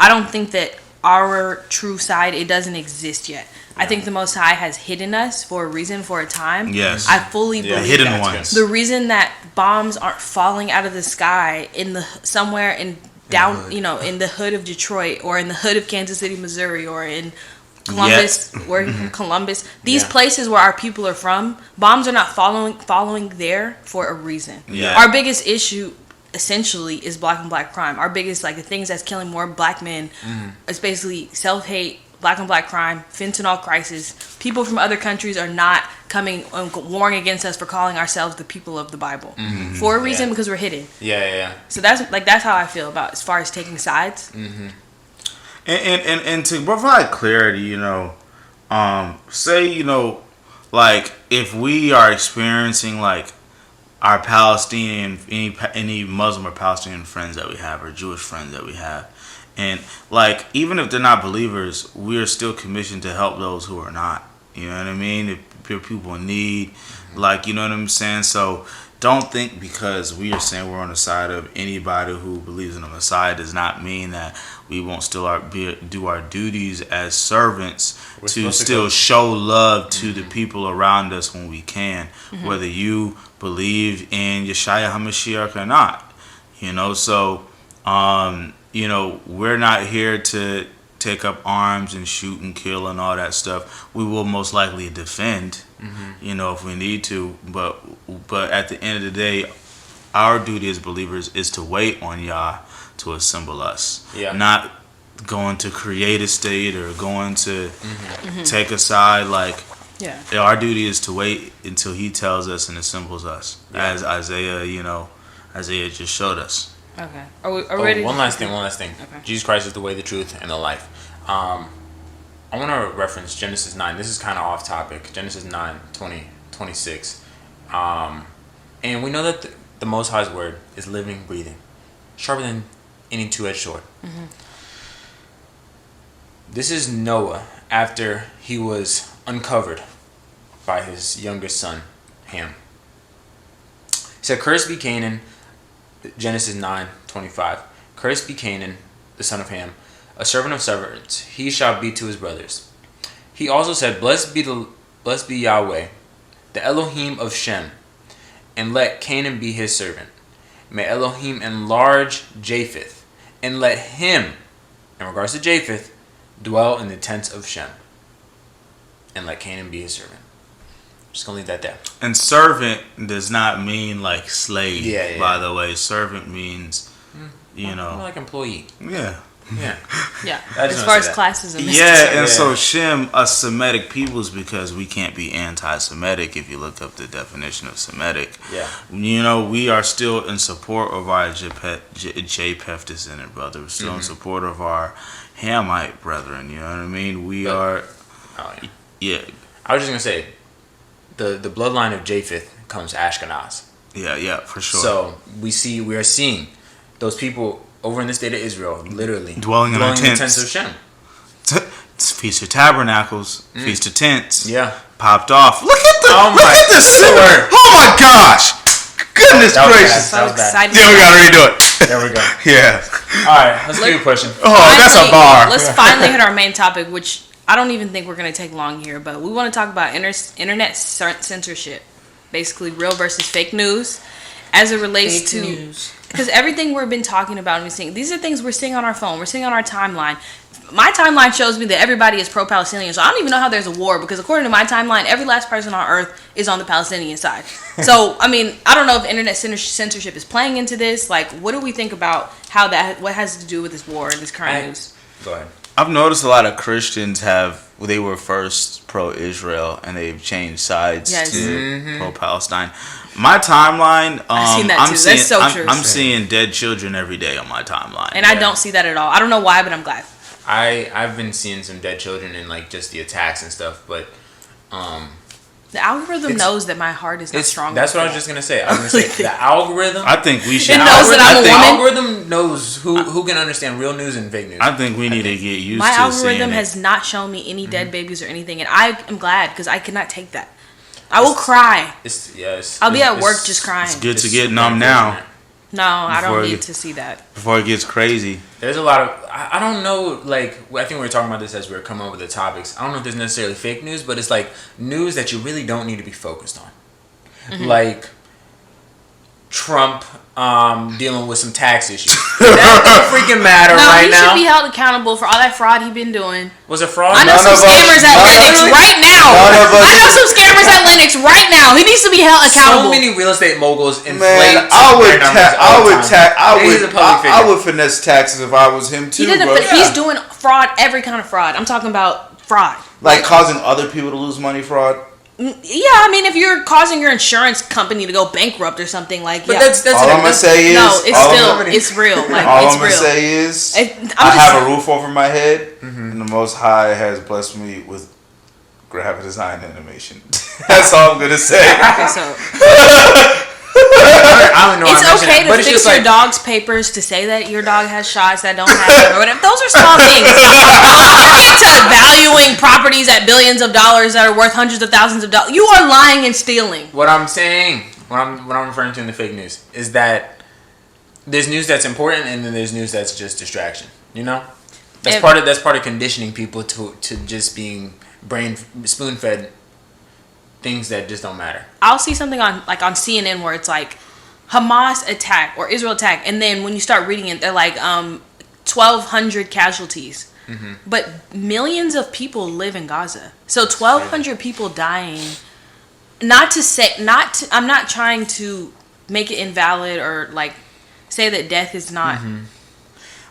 don't think that our true side, it doesn't exist yet. I think the Most High has hidden us for a reason, for a time. Yes. I fully believe hidden that. ones. The reason that bombs aren't falling out of the sky somewhere in the hood of Detroit, or in the hood of Kansas City, Missouri, or in Columbus, Columbus. These places where our people are from, bombs are not following there for a reason. Yeah. Our biggest issue essentially is black on black crime. Our biggest, like, the things that's killing more black men is basically self-hate, black on black crime, fentanyl crisis. People from other countries are not coming and warring against us for calling ourselves the people of the Bible for a reason, because we're hidden. So that's how I feel about as far as taking sides. And to provide clarity, say, like, if we are experiencing, like, our Palestinian, any Muslim or Palestinian friends that we have, or Jewish friends that we have, and, like, even if they're not believers, we are still commissioned to help those who are not. You know what I mean? If people in need, like, you know what I'm saying? So don't think because we are saying we're on the side of anybody who believes in the Messiah does not mean that we won't still do our duties as servants to still show love to the people around us when we can, whether you believe in Yeshua HaMashiach or not. So we're not here to take up arms and shoot and kill and all that stuff. We will most likely defend, if we need to. But at the end of the day, our duty as believers is to wait on Yah to assemble us. Yeah. Not going to create a state or going to take a side. Like, our duty is to wait until He tells us and assembles us, as Isaiah just showed us. Okay. Are we ready? One last thing. Okay. Jesus Christ is the way, the truth, and the life. I want to reference Genesis 9. This is kind of off topic. Genesis 9, 20, 26. And we know that the Most High's word is living, breathing, sharper than any two-edged sword. This is Noah after he was uncovered by his youngest son, Ham. He said, "Cursed be Canaan." Genesis 9:25. "Cursed be Canaan, the son of Ham, a servant of servants. He shall be to his brothers." He also said, Blessed be Yahweh, the Elohim of Shem, and let Canaan be his servant. May Elohim enlarge Japheth, and let him, in regards to Japheth, dwell in the tents of Shem, and let Canaan be his servant. Just gonna leave that there. And servant does not mean like slave. By the way, servant means more like employee. Yeah. As far as classes and so Shem, us Semitic peoples, because we can't be anti-Semitic if you look up the definition of Semitic. We are still in support of our Japheth descendant brother. We're still in support of our Hamite brethren. You know what I mean? We are. I was just gonna say, the bloodline of Japheth comes Ashkenaz. Yeah, for sure. So we are seeing those people over in the state of Israel, literally dwelling in the tents of Shem. Feast of Tabernacles, Feast of Tents. Popped off. Look at this sword. Oh my gosh! Goodness gracious! So excited. Yeah, we gotta redo it. There we go. Yeah. All right, let's do a question. Oh, that's a bar. Let's finally hit our main topic, which I don't even think we're going to take long here, but we want to talk about internet censorship. Basically, real versus fake news as it relates to... Because everything we've been talking about and we're seeing, these are things we're seeing on our phone, we're seeing on our timeline. My timeline shows me that everybody is pro-Palestinian, so I don't even know how there's a war, because according to my timeline, every last person on earth is on the Palestinian side. So, I mean, I don't know if internet censorship is playing into this. Like, what do we think about what has to do with this war and this current news? Go ahead. I've noticed a lot of Christians they were first pro-Israel and they've changed sides to pro-Palestine. My timeline, I've seen that too. That's so true. I'm seeing dead children every day on my timeline. And I don't see that at all. I don't know why, but I'm glad. I've been seeing some dead children and like just the attacks and stuff, but the algorithm knows that my heart is not strong. That's what I was just gonna say. I was gonna say the algorithm. I think we should. It knows that I'm a woman. The algorithm knows who can understand real news and fake news. I think we need to get used to my seeing algorithm it. has not shown me any dead babies or anything, and I am glad because I cannot take that. I will cry. I'll be at work just crying. It's good to get numb now. No, I don't need to see that. Before it gets crazy. There's a lot of... I don't know, like... I think we were talking about this as we were coming up with the topics. I don't know if there's necessarily fake news, but it's like news that you really don't need to be focused on. Mm-hmm. Like Trump dealing with some tax issues. That don't freaking matter right now. He should be held accountable for all that fraud he been doing. Was it fraud? I know some scammers at Linux right now. I know some scammers at Linux right now. He needs to be held accountable. So many real estate moguls inflate. Man, I would finesse taxes if I was him too. He didn't, but he's doing fraud, every kind of fraud. I'm talking about fraud, like causing other people to lose money. Fraud. Yeah, I mean, if you're causing your insurance company to go bankrupt or something, like, but yeah. that's all I'm gonna say is, no, it's real. Like, all it's I'm gonna real. say is, I have a roof over my head, and the Most High has blessed me with graphic design animation. That's all I'm gonna say. Okay, so I don't know. It's okay to fix your dog's papers to say that your dog has shots that don't have it or whatever. Those are small things. To valuing properties at billions of dollars that are worth hundreds of thousands of dollars. You are lying and stealing. What I'm saying, what I'm referring to in the fake news is that there's news that's important and then there's news that's just distraction. You know, that's part of conditioning people to just being spoon fed things that just don't matter. I'll see something on CNN where it's like Hamas attack or Israel attack, and then when you start reading it, they're like 1,200 casualties. Mm-hmm. But millions of people live in Gaza, so 1,200 people dying. I'm not trying to make it invalid or like say that death is not. Mm-hmm.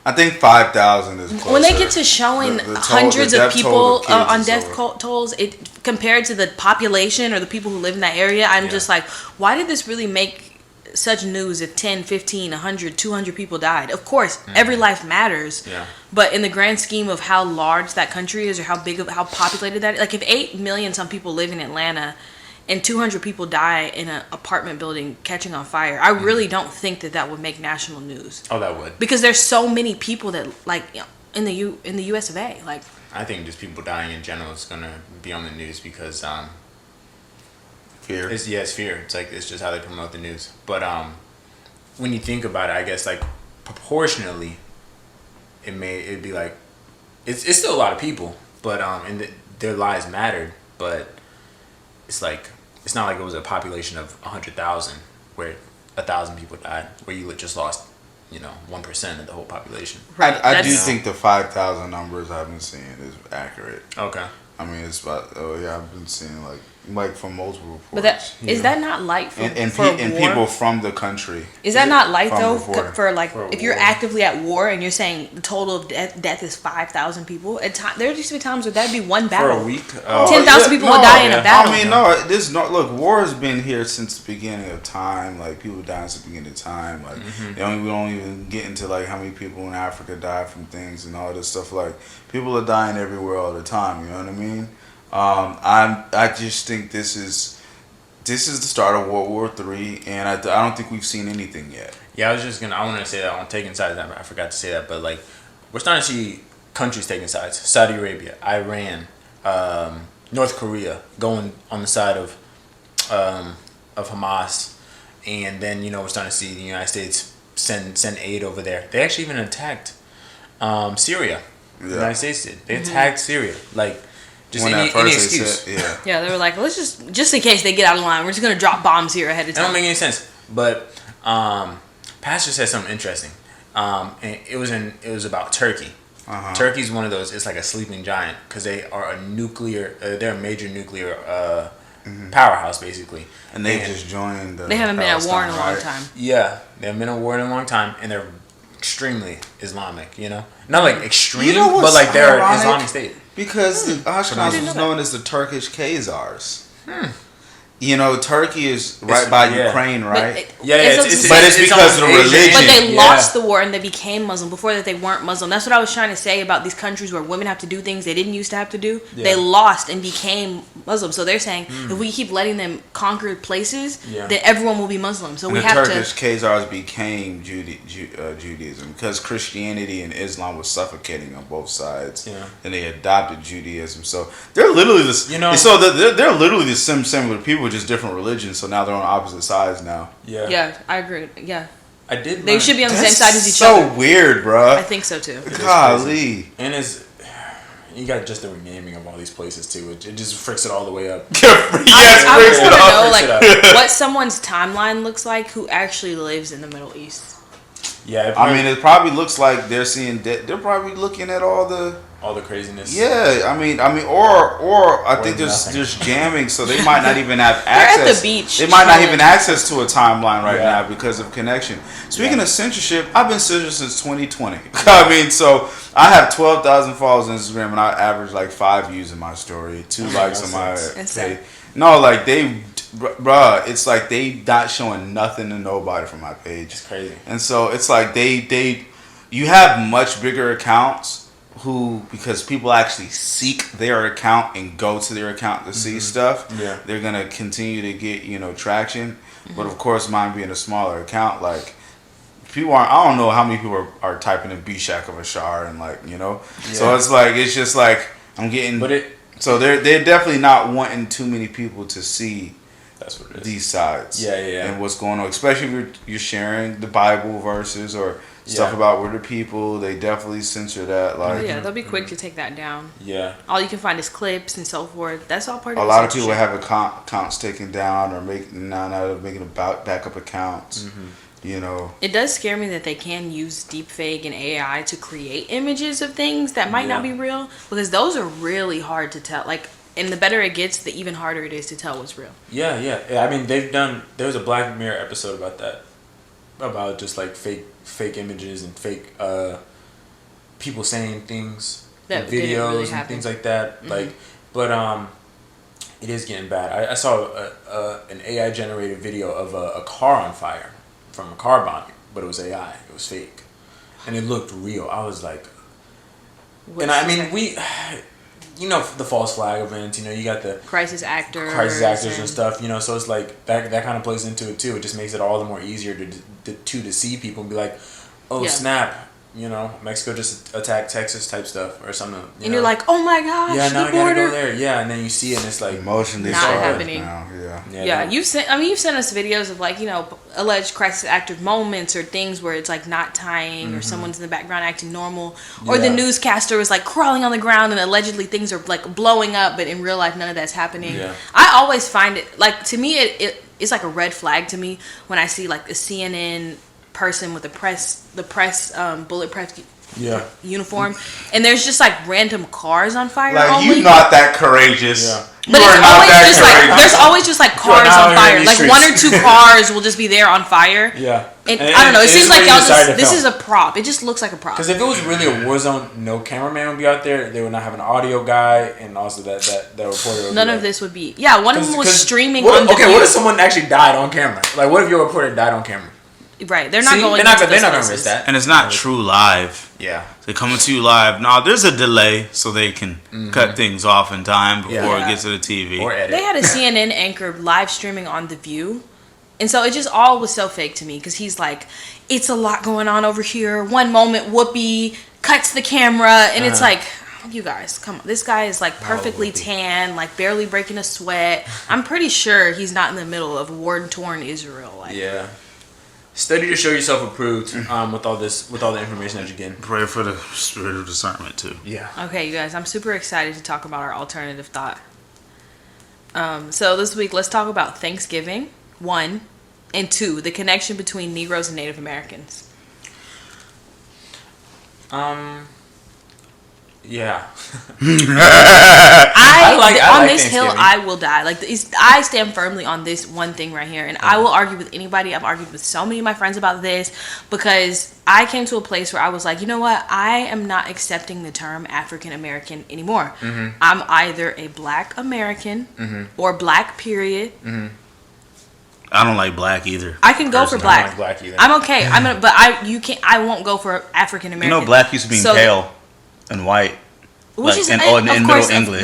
I think 5,000 is closer. When they get to showing hundreds of people on death tolls, it compared to the population or the people who live in that area, I'm just like, why did this really make such news if 10, 15, 100, 200 people died? Of course, every life matters. Yeah. But in the grand scheme of how large that country is or how populated that is, like if 8 million some people live in Atlanta and 200 people die in an apartment building catching on fire, I really don't think that would make national news. Oh, that would. Because there's so many people that, like, in the US of A. Like, I think just people dying in general is going to be on the news because fear. It's fear. It's like it's just how they promote the news. But when you think about it, I guess like proportionally, it'd be like it's still a lot of people, but their lives mattered. But it's like it's not like it was a population of 100,000 where 1,000 people died, where you just lost 1% of the whole population. I do think the 5,000 numbers I've been seeing is accurate. Okay. I mean, it's about I've been seeing like from multiple reports. But is that not light for and war? People from the country? Is that not light though for if you're actively at war and you're saying the total of death is 5,000 people? There used to be times where that'd be one battle. For a week, 10,000 people would die in a battle. I mean, look, war has been here since the beginning of time. Like people die since the beginning of time. Like we don't even get into like how many people in Africa die from things and all this stuff. Like people are dying everywhere all the time. You know what I mean? I just think this is the start of World War III, and I don't think we've seen anything yet. Yeah, I want to say that on taking sides. I forgot to say that, but like we're starting to see countries taking sides. Saudi Arabia, Iran, North Korea going on the side of Hamas, and then we're starting to see the United States send aid over there. They actually even attacked Syria. Yeah. The United States did. They attacked Syria. Like, just When any at first they excuse. said, Yeah, they were like, let's just in case they get out of line, we're just gonna drop bombs here ahead of That don't time. make any sense. But Pastor said something interesting. And it was about Turkey. Turkey's one of those. It's like a sleeping giant because they are a nuclear. They're a major nuclear powerhouse, basically. and they just joined. They haven't been at war in a long time. Yeah, they haven't been at war in a long time, and they're extremely Islamic. Not like extreme, You know but what's like they're ironic? Islamic State. Because the Ashkenaz was known as the Turkish Khazars. Turkey is right by Ukraine, right? But It's because of the Asian. religion. But they Yeah. lost the war and they became Muslim. Before that, they weren't Muslim. That's what I was trying to say about these countries where women have to do things they didn't used to have to do. Yeah. They lost and became Muslim. So they're saying if we keep letting them conquer places, then everyone will be Muslim. So And we the have Turkish to. Khazars became Judaism because Christianity and Islam was suffocating on both sides. Yeah. And they adopted Judaism. So they're literally this. They're literally the similar people, just different religions. So now they're on opposite sides now. Yeah. Yeah, I agree. Yeah, I did. they should be on the same side as each so other. weird, bro. I think so too. Golly. And you got just the renaming of all these places too. It just freaks it all the way up. Yes, I freaks just it want to up. know Freaks like what someone's timeline looks like who actually lives in the Middle East. Yeah. I mean, it probably looks like they're seeing. They're probably looking at all the craziness. Yeah, I mean, or I think nothing. there's jamming, so they might not even have They're at access. the beach They might not chilling. even access to a timeline right Yeah. now because of connection. Speaking of censorship, I've been censored since 2020. I mean, so I have 12,000 followers on Instagram, and I average like 5 views in my story, 2 likes on my Insane. page. No, like bruh, it's like they not showing nothing to nobody from my page. It's crazy. And so it's like you have much bigger accounts because people actually seek their account and go to their account to see stuff. Yeah. They're gonna continue to get traction. But of course, mine being a smaller account, like people aren't. I don't know how many people are typing in B Shack of a Shar and So it's just like I'm getting. So they're definitely not wanting too many people to see. That's what it is. These sides. Yeah. And what's going on, especially if you're sharing the Bible verses or stuff about we're the people. They definitely censor that. Like, Yeah, they'll be quick to take that down. Yeah. All you can find is clips and so forth. That's all part of a the lot of people censorship. have accounts taken down or making backup accounts. It does scare me that they can use deepfake and AI to create images of things that might not be real, because those are really hard to tell. Like, and the better it gets, the even harder it is to tell what's real. Yeah. I mean, there was a Black Mirror episode about that, about just like fake images and fake people saying things, That and didn't videos really and happen. things like that. But it is getting bad. I saw an AI generated video of a car on fire from a car bombing, but it was AI. It was fake, and it looked real. I was like, What's and I the mean fact? the false flag events. You got the crisis actors and stuff. So it's like that kind of plays into it too. It just makes it all the more easier to deceive people and be like, oh snap, Mexico just attacked Texas type stuff or something. And you're like, oh my gosh, yeah, now the I gotta border. go there. Yeah, and then you see it and it's like emotionally Not charged happening. now. Yeah, you've sent us videos of alleged crisis actor moments or things where it's like not tying or someone's in the background acting normal, or the newscaster is like crawling on the ground and allegedly things are like blowing up, but in real life none of that's happening. Yeah. I always find it like, to me it's like a red flag to me when I see like a CNN person with the press bulletproof uniform, and there's just like random cars on fire. Like, only. you not that courageous. Yeah. You But are it's not always that just like courageous. there's always just like cars now on in fire. these Like streets. 1 or 2 cars will just be there on fire. Yeah. And I don't know. It seems like y'all just this is a a prop. It just looks like a prop. because if it was really a war zone, no cameraman would be out there. They would not have an audio guy, and also that reporter. Would None be of like, this would be. Yeah, one of them was streaming What, on the okay, view. what if someone actually died on camera? Like, what if your reporter died on camera? Right, they're not going. They're not into those gonna places. risk that. And it's not true live. Yeah. They're coming to you live. Now, there's a delay so they can cut things off in time before it gets to the TV. Or edit. They had a CNN anchor live streaming on The View. And so it just all was so fake to me, because he's like, it's a lot going on over here. One moment, Whoopi cuts the camera, and it's like, you guys, come on. This guy is like perfectly tan, like barely breaking a sweat. I'm pretty sure he's not in the middle of war-torn Israel. Like, Yeah. study to show yourself approved with all the information that you're getting. Pray for the spirit of discernment too. Yeah. Okay, you guys, I'm super excited to talk about our alternative thought. So this week, let's talk about Thanksgiving, 1, and 2, the connection between Negroes and Native Americans. Yeah. On this hill, I will die. Like, I stand firmly on this one thing right here, and I will argue with anybody. I've argued with so many of my friends about this because I came to a place where I was like, you know what? I am not accepting the term African American anymore. Mm-hmm. I'm either a Black American or Black, period. Mm-hmm. I don't like Black either. I can go for Black. I don't like Black either. I'm okay. I won't go for African American. You know, Black used to be pale and white. Which is, in of Middle course, English.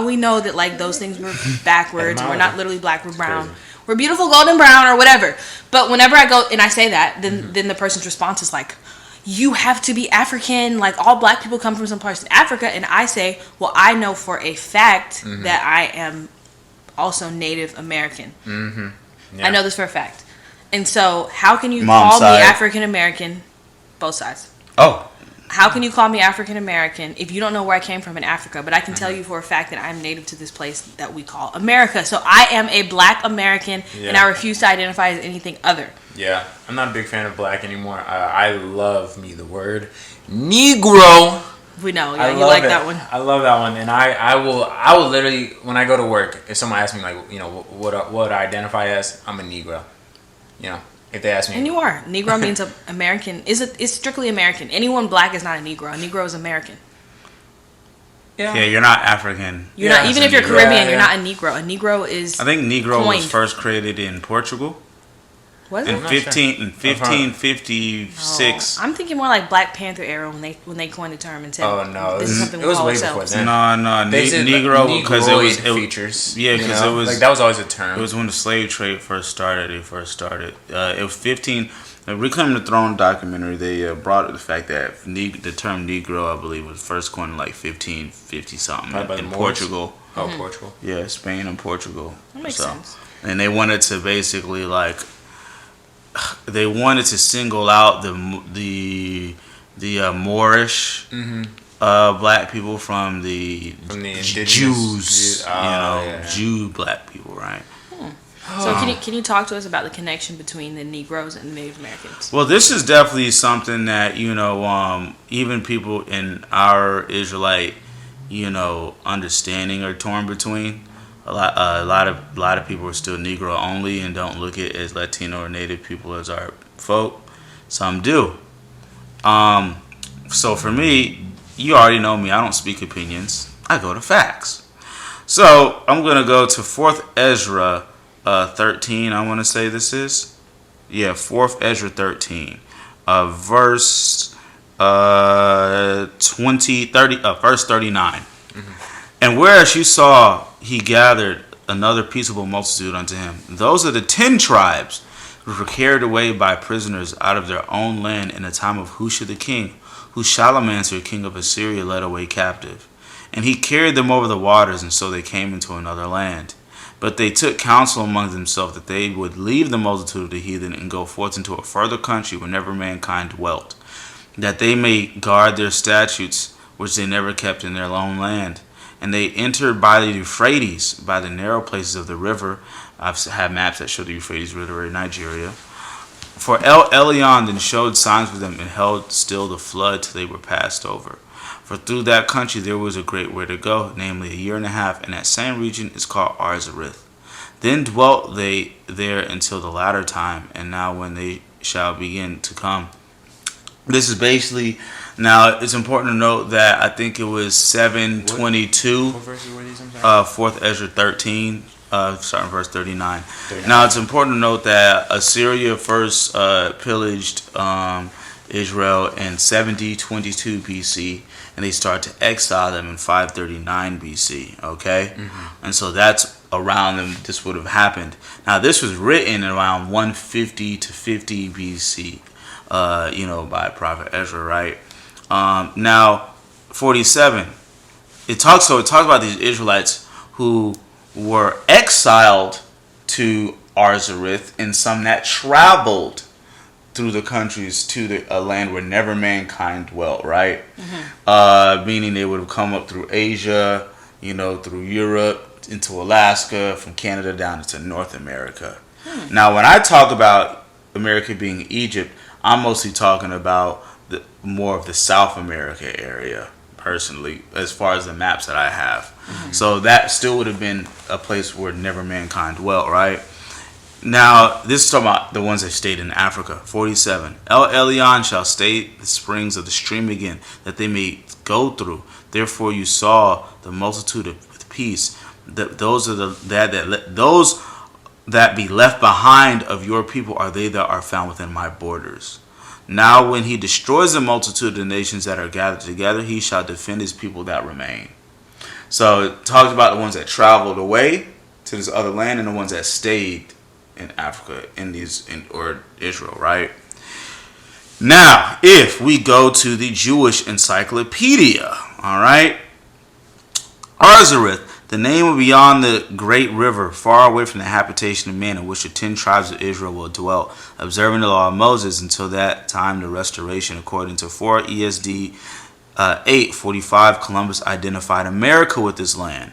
We know that like those things were backwards. We're not literally black. We're brown. Crazy. We're beautiful, golden brown, or whatever. But whenever I go and I say that, then the person's response is like, "You have to be African. Like all Black people come from some parts of Africa." And I say, "Well, I know for a fact that I am also Native American. Mm-hmm. Yeah. I know this for a fact. And so, how can you call me African American? Both sides. Oh." How can you call me African American if you don't know where I came from in Africa? But I can tell you for a fact that I'm native to this place that we call America. So I am a Black American, and I refuse to identify as anything other. Yeah, I'm not a big fan of Black anymore. I love me the word Negro. We know, yeah, you like that one. I love that one, and I will literally, when I go to work, if someone asks me like, you know, what I identify as, I'm a Negro. You know. If they ask me, and you are. Negro means American. It's strictly American. Anyone Black is not a Negro. A Negro is American. Yeah, you're not African. You're not. Even if you're Caribbean, you're not a Negro. A Negro is. I think Negro was first created in Portugal. Was it? In 1556. I'm thinking more like Black Panther era when they coined the term and said, "Oh no, this is something it was way before then." No, Negro because it was features. Yeah, because it was like that was always a term. It was when the slave trade first started. It was 15. The Reclaiming the Throne documentary. They brought up the fact that the term Negro, I believe, was first coined in like 1550 something in Portugal. Oh, Portugal. Yeah, Spain and Portugal. That makes sense. And they wanted to basically single out the Moorish Black people from the Jews, Jew Black people, right? So can you talk to us about the connection between the Negroes and the Native Americans? Well, this is definitely something that even people in our Israelite understanding are torn between. A lot of people are still Negro only and don't look at as Latino or Native people as our folk. Some do. So for me, you already know me. I don't speak opinions. I go to facts. So I'm gonna go to 4th Ezra 13. I want to say this is 4th Ezra 13, verse 39. And whereas you saw he gathered another peaceable multitude unto him, those are the 10 tribes which were carried away by prisoners out of their own land in the time of Hushai the king, who Shalmaneser king of Assyria led away captive. And he carried them over the waters, and so they came into another land. But they took counsel among themselves that they would leave the multitude of the heathen and go forth into a further country where never mankind dwelt, that they may guard their statutes which they never kept in their own land. And they entered by the Euphrates, by the narrow places of the river. I've had maps that show the Euphrates River in Nigeria. For Elion then showed signs for them and held still the flood till they were passed over. For through that country there was a great way to go, namely 1.5 years, and that same region is called Arzareth. Then dwelt they there until the latter time, and now when they shall begin to come. This is basically... Now, it's important to note that I think it was 722, 4th Ezra 13, starting verse 39. Now, it's important to note that Assyria first pillaged Israel in 7022 BC, and they start to exile them in 539 BC, okay? And so that's around them this would have happened. Now, this was written around 150 to 50 BC, by Prophet Ezra, right? Now, 47. It talks about these Israelites who were exiled to Arzareth, and some that traveled through the countries to a land where never mankind dwelt, right? Meaning they would have come up through Asia, through Europe into Alaska, from Canada down into North America. Now, when I talk about America being Egypt, I'm mostly talking about more of the South America area, personally, as far as the maps that I have. So that still would have been a place where never mankind dwelt, right? Now, this is talking about the ones that stayed in Africa. 47. El Elyon shall stay the springs of the stream again, that they may go through. Therefore you saw the multitude with peace. Those that be left behind of your people are they that are found within my borders. Now when he destroys the multitude of the nations that are gathered together, he shall defend his people that remain. So it talks about the ones that traveled away to this other land and the ones that stayed in Africa, or Israel, right? Now, if we go to the Jewish encyclopedia, all right, Arzareth, the name beyond the great river, far away from the habitation of men, in which the 10 tribes of Israel will dwell, observing the law of Moses until that time, the restoration, according to 4 ESD 845, Columbus identified America with this land.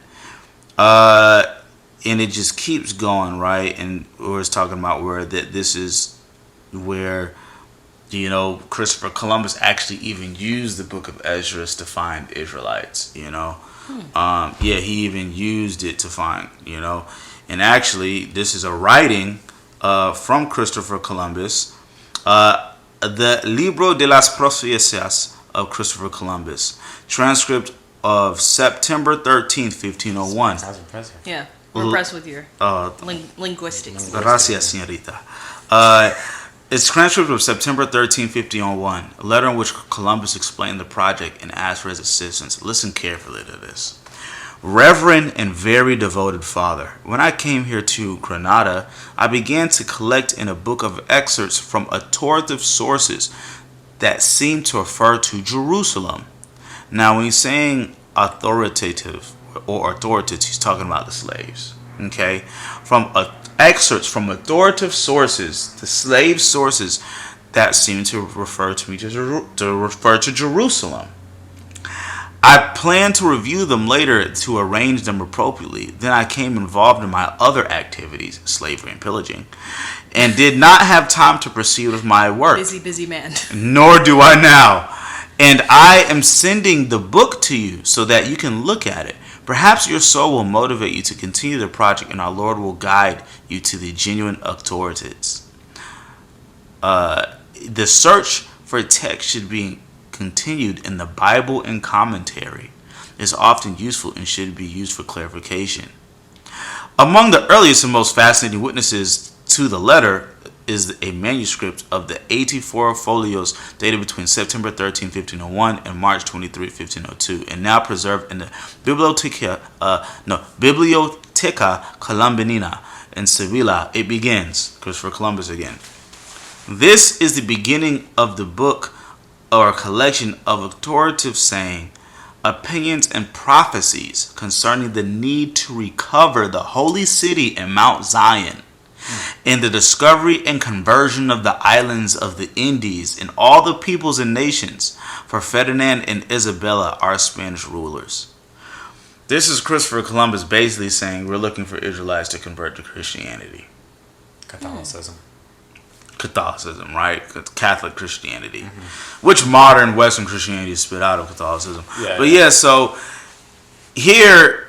And it just keeps going, right? And we're talking about where this is where, Christopher Columbus actually even used the book of Esdras to find Israelites, he even used it to find, and actually this is a writing from Christopher Columbus, the Libro de las Profecias of Christopher Columbus, transcript of September 13th, 1501. Sounds impressive. Yeah. We're impressed with your linguistics. Gracias, señorita. It's transcript of September 13, 1501, a letter in which Columbus explained the project and asked for his assistance. Listen carefully to this. Reverend and very devoted Father, when I came here to Granada, I began to collect in a book of excerpts from authoritative sources that seem to refer to Jerusalem. Now, when he's saying authoritative or authoritative, he's talking about the slaves. Okay? From excerpts from authoritative sources, the slave sources that seem to refer to Jerusalem. I plan to review them later to arrange them appropriately. Then I came involved in my other activities, slavery and pillaging, and did not have time to proceed with my work. Busy man. Nor do I now. And I am sending the book to you so that you can look at it. Perhaps your soul will motivate you to continue the project, and our Lord will guide you to the genuine authorities. The search for text should be continued in the Bible and commentary. Is often useful and should be used for clarification. Among the earliest and most fascinating witnesses to the letter is a manuscript of the 84 folios dated between September 13, 1501 and March 23, 1502, and now preserved in the Biblioteca Columbanina in Sevilla. It begins, Christopher Columbus again. This is the beginning of the book or collection of authoritative saying, opinions and prophecies concerning the need to recover the holy city and Mount Zion, in the discovery and conversion of the islands of the Indies and all the peoples and nations, for Ferdinand and Isabella are Spanish rulers. This is Christopher Columbus basically saying we're looking for Israelites to convert to Christianity. Catholicism, right? Catholic Christianity, which modern Western Christianity is spit out of Catholicism. So here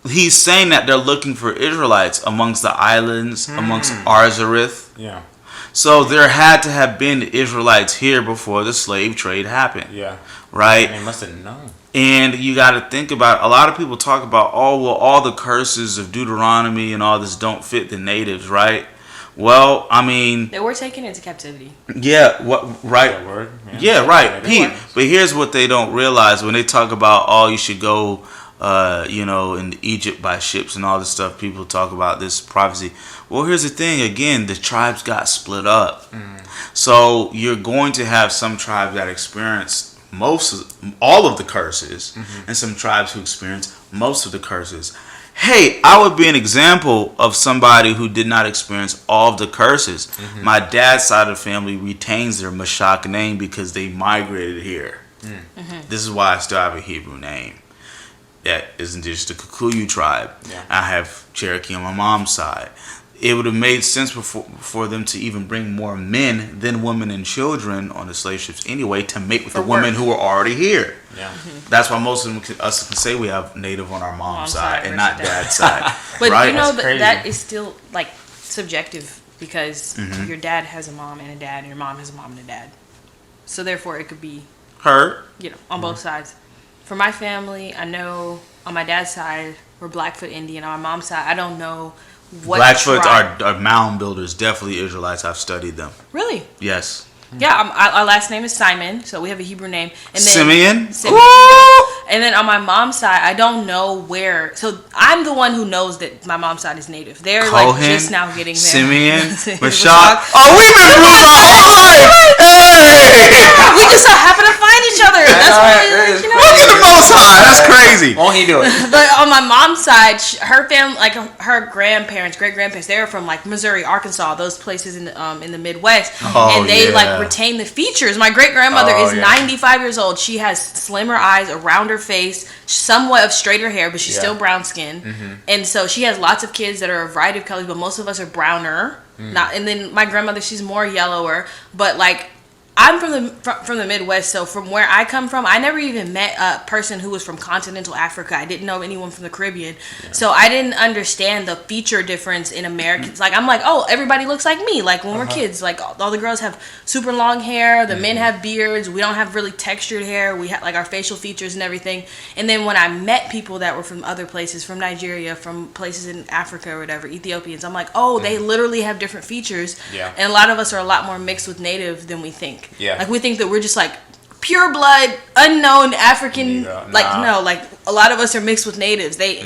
he's saying that they're looking for Israelites amongst the islands, amongst Arzareth. Yeah. So there had to have been Israelites here before the slave trade happened. Yeah. Right? They must have known. And you got to think about, a lot of people talk about, all the curses of Deuteronomy and all this don't fit the natives, right? Well, I mean, they were taken into captivity. Yeah, right. Word? Yeah, right. Pete. But here's what they don't realize when they talk about, you should go, in Egypt by ships and all this stuff. People talk about this prophecy. Well, here's the thing. Again, the tribes got split up. So you're going to have some tribes that experience all of the curses, and some tribes who experience most of the curses. hey, I would be an example of somebody who did not experience all of the curses. Mm-hmm. My dad's side of the family retains their Mashak name because they migrated here. Mm-hmm. This is why I still have a Hebrew name. That is indigenous to the Kikuyu tribe. Yeah. I have Cherokee on my mom's side. It would have made sense for them to even bring more men than women and children on the slave ships anyway to mate with the women who were already here. Yeah. Mm-hmm. That's why most of us can say we have native on our mom's side and not dad's side. But right? you know that is still like subjective because your dad has a mom and a dad and your mom has a mom and a dad. So therefore it could be her, on both sides. For my family, I know on my dad's side we're Blackfoot Indian. On my mom's side, I don't know what Blackfoot are mound builders. Definitely Israelites. I've studied them. Really? Yes. Yeah, our last name is Simon, so we have a Hebrew name. And then, Simeon. And then on my mom's side, I don't know where. So I'm the one who knows that my mom's side is native. They're Cohen, like just now getting there. Simeon, Mashak. Oh, we've been ruled our whole life. Hey! We just so happen to find each other. That's right. Look at the Most High. That's crazy. Won't he do it? But on my mom's side, her family, like her grandparents, great grandparents, they were from like Missouri, Arkansas, those places in the Midwest, and they retain the features. My great grandmother is 95 years old. She has slimmer eyes, a rounder face, somewhat of straighter hair, but she's still brown skin. Mm-hmm. And so she has lots of kids that are a variety of colors, but most of us are browner. And then my grandmother, she's more yellower, but like I'm from the Midwest, so from where I come from, I never even met a person who was from continental Africa. I didn't know anyone from the Caribbean, so I didn't understand the feature difference in Americans. Like I'm like, oh, everybody looks like me. Like when we're kids, like all the girls have super long hair, the men have beards. We don't have really textured hair. We have like our facial features and everything. And then when I met people that were from other places, from Nigeria, from places in Africa or whatever, Ethiopians, I'm like, oh, they literally have different features. Yeah. And a lot of us are a lot more mixed with native than we think. Yeah. Like we think that we're just like pure blood, unknown African. No. Like a lot of us are mixed with natives. They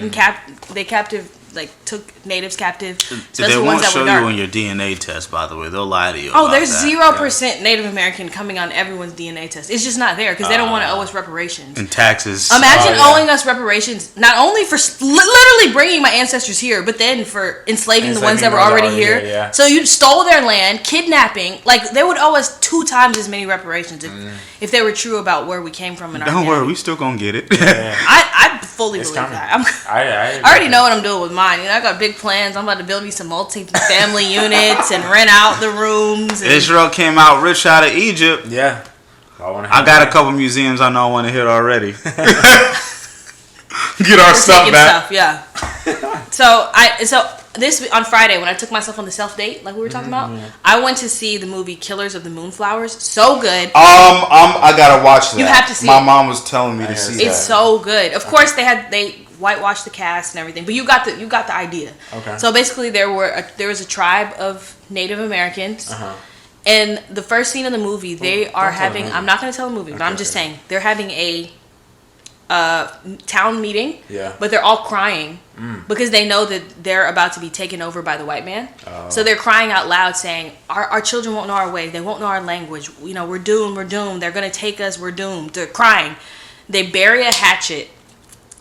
took natives captive. They won't show you on your DNA test, by the way. They'll lie to you. Oh, there's 0% Native American coming on everyone's DNA test. It's just not there because they don't want to owe us reparations and taxes. Imagine owing us reparations not only for literally bringing my ancestors here, but then for enslaving the ones that were already here. Yeah. So you stole their land, kidnapping. Like they would owe us 2 times as many reparations if they were true about where we came from. Don't worry, we still gonna get it. Yeah. I fully believe that. I already know what I'm doing with mine. I got big plans. I'm about to build me some multi-family units and rent out the rooms. Israel came out rich out of Egypt. Yeah. I got a couple museums I know I want to hit already. Get our stuff back. So this on Friday when I took myself on the self date, like we were talking about, I went to see the movie Killers of the Moonflowers. So good. I gotta watch that. You have to see. My mom was telling me to see that. It's so good. Of course, they whitewashed the cast and everything, but you got the idea. Okay. So basically, there was a tribe of Native Americans. And the first scene of the movie, they are having. I'm not going to tell the movie, but I'm just saying they're having a town meeting. Yeah. But they're all crying because they know that they're about to be taken over by the white man. Oh. So they're crying out loud, saying, "Our children won't know our way. They won't know our language. We're doomed. We're doomed. They're going to take us. We're doomed." They're crying. They bury a hatchet.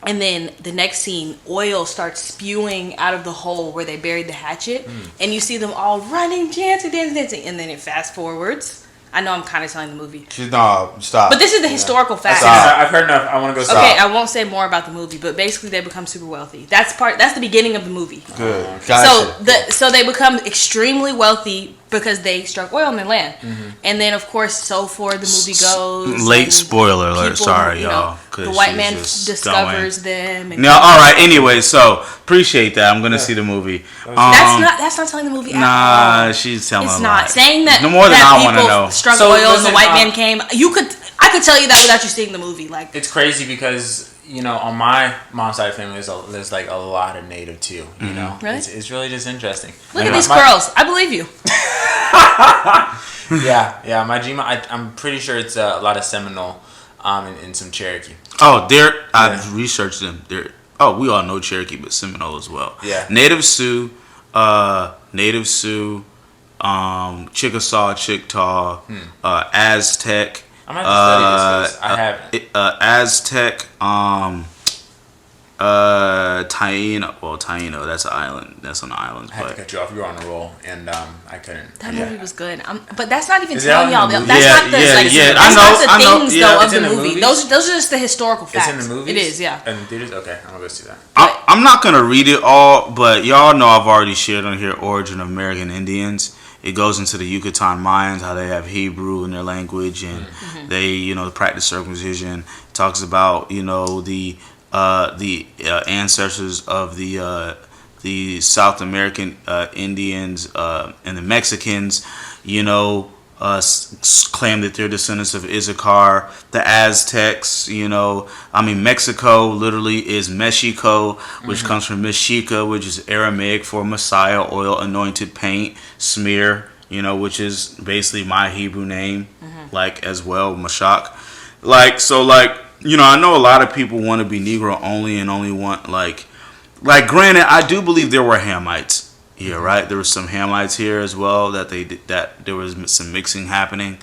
And then the next scene, oil starts spewing out of the hole where they buried the hatchet. And you see them all running, dancing. And then it fast forwards. I know I'm kind of telling the movie. No, stop. But this is the historical fact. I've heard enough. I want to go stop. Okay, I won't say more about the movie, but basically they become super wealthy. That's the beginning of the movie. Good. Gotcha. So they become extremely wealthy because they struck oil on their land. And then, of course, so far the movie goes. Late spoiler alert. Sorry, y'all. The white man discovers them. No, all right. Anyway, so appreciate that. I'm gonna see the movie. That's not telling the movie. Nah, she's telling. It's not saying that. No more than I want to know. Struck oil and the white man came. I could tell you that without you seeing the movie. Like it's crazy because on my mom's side of the family there's like a lot of native too. You know, really? It's really just interesting. Look at these girls. I believe you. yeah. My Gma, I'm pretty sure it's a lot of Seminole, and some Cherokee. Oh, I've researched them. We all know Cherokee, but Seminole as well. Yeah. Native Sioux, Chickasaw, Chickaw, Aztec. I'm gonna have to study this. I haven't. Aztec. Taino, that's an island. That's on the island. I had to cut you off. You were on a roll, and I couldn't. That movie was good. But that's not even Is telling that y'all. in the That's movie? not the I that's know. not the things Yeah, though it's of in the the movie. movies? Those are just the historical facts. It's in the movies. It is, yeah. And theaters. Okay, I'm gonna go see that. I'm not gonna read it all, but y'all know I've already shared on here origin of American Indians. It goes into the Yucatan Mayans, how they have Hebrew in their language, and they, practice circumcision. It talks about, the ancestors of the South American Indians and the Mexicans, claim that they're descendants of Issachar. The Aztecs, Mexico literally is Mexico, which comes from Mexica, which is Aramaic for Messiah, oil, anointed, paint, smear, which is basically my Hebrew name, as well, Mashak. I know a lot of people want to be Negro only and only want, granted, I do believe there were Hamites here, right? There were some Hamites here as well that there was some mixing happening.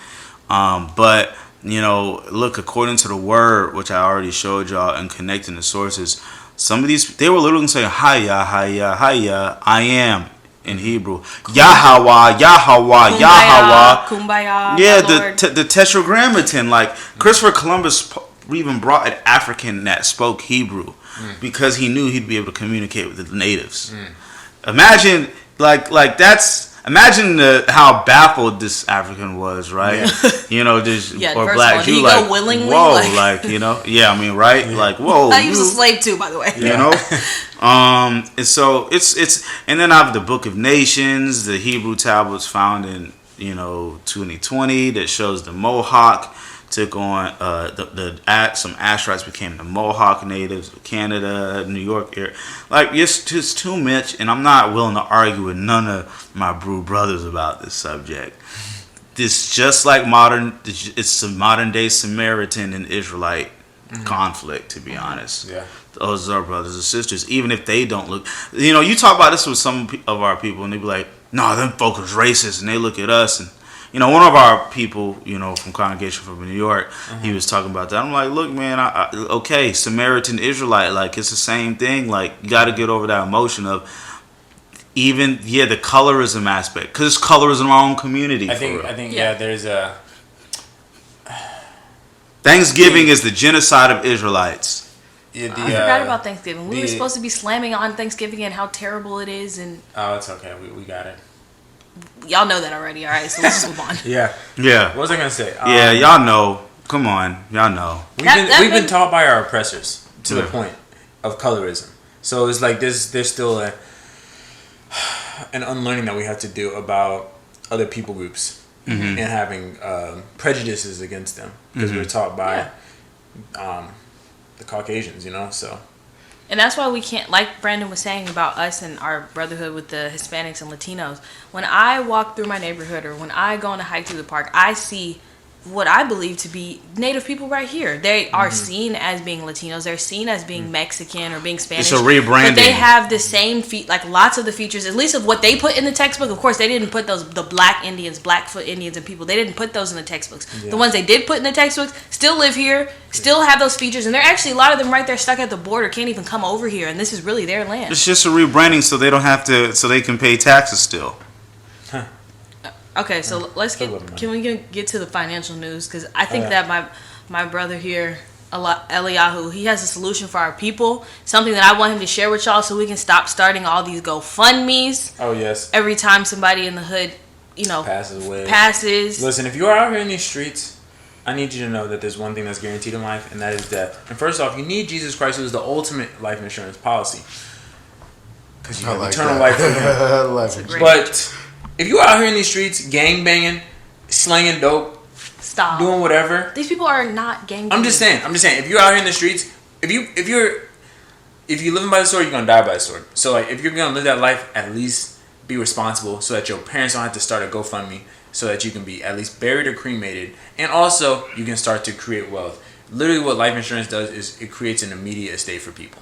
But, look, according to the word, which I already showed y'all and connecting the sources, some of these, they were literally saying, Haya, Haya, Haya, I am in Hebrew. Yahweh, Yahweh, Yahweh. Kumbaya. Yeah, the Tetragrammaton. Christopher Columbus even brought an African that spoke Hebrew because he knew he'd be able to communicate with the natives. Imagine, imagine how baffled this African was, right? Yeah. Or First black of all, Jew, he go willingly, whoa, yeah, I mean, right? Whoa. He was a slave too, by the way. And so it's and then I have the Book of Nations, the Hebrew tablets found in 2020 that shows the Mohawk took on some Asherites became the Mohawk natives of Canada, New York area. It's just too much, and I'm not willing to argue with none of my brew brothers about this subject. This just like it's the modern day Samaritan and Israelite conflict, to be honest. Yeah. Those are brothers and sisters, even if they don't look. You talk about this with some of our people, and they be like, "No, them folk is racist," and they look at us and. One of our people, from Congregation from New York, he was talking about that. I'm like, look, man, okay, Samaritan Israelite, it's the same thing. You got to get over that emotion of even, the colorism aspect. Because it's colorism in our own community. I think, there's a... Thanksgiving is the genocide of Israelites. I forgot about Thanksgiving. We were supposed to be slamming on Thanksgiving and how terrible it is. Oh, it's okay. We got it. Y'all know that already, all right? So let's just move on. Yeah. What was I gonna say? Y'all know. Come on, y'all know. We've been taught by our oppressors to the point of colorism. So it's there's still an unlearning that we have to do about other people groups and having prejudices against them because we were taught by the Caucasians, so. And that's why we can't, like Brandon was saying about us and our brotherhood with the Hispanics and Latinos. When I walk through my neighborhood or when I go on a hike through the park, I see what I believe to be Native people right here. They are seen as being Latinos. They're seen as being Mexican or being Spanish. It's a rebranding. But they have the same lots of the features, at least of what they put in the textbook. Of course, they didn't put the Black Indians, Blackfoot Indians and people. They didn't put those in the textbooks. Yeah. The ones they did put in the textbooks still live here, still have those features, and they're actually a lot of them right there stuck at the border, can't even come over here, and this is really their land. It's just a rebranding so they don't have to, so they can pay taxes still. Okay, so can we get to the financial news? Because I think that my brother here, Eliyahu, he has a solution for our people. Something that I want him to share with y'all so we can stop starting all these GoFundMes. Oh, yes. Every time somebody in the hood, passes away. Listen, if you are out here in these streets, I need you to know that there's one thing that's guaranteed in life, and that is death. And first off, you need Jesus Christ, who is the ultimate life insurance policy. Because you have eternal life in him. But... if you are out here in these streets, gang banging, slanging dope, stop doing whatever. These people are not gang banging. I'm just saying. If you're out here in the streets, if you're living by the sword, you're gonna die by the sword. So if you're gonna live that life, at least be responsible, so that your parents don't have to start a GoFundMe, so that you can be at least buried or cremated, and also you can start to create wealth. Literally, what life insurance does is it creates an immediate estate for people.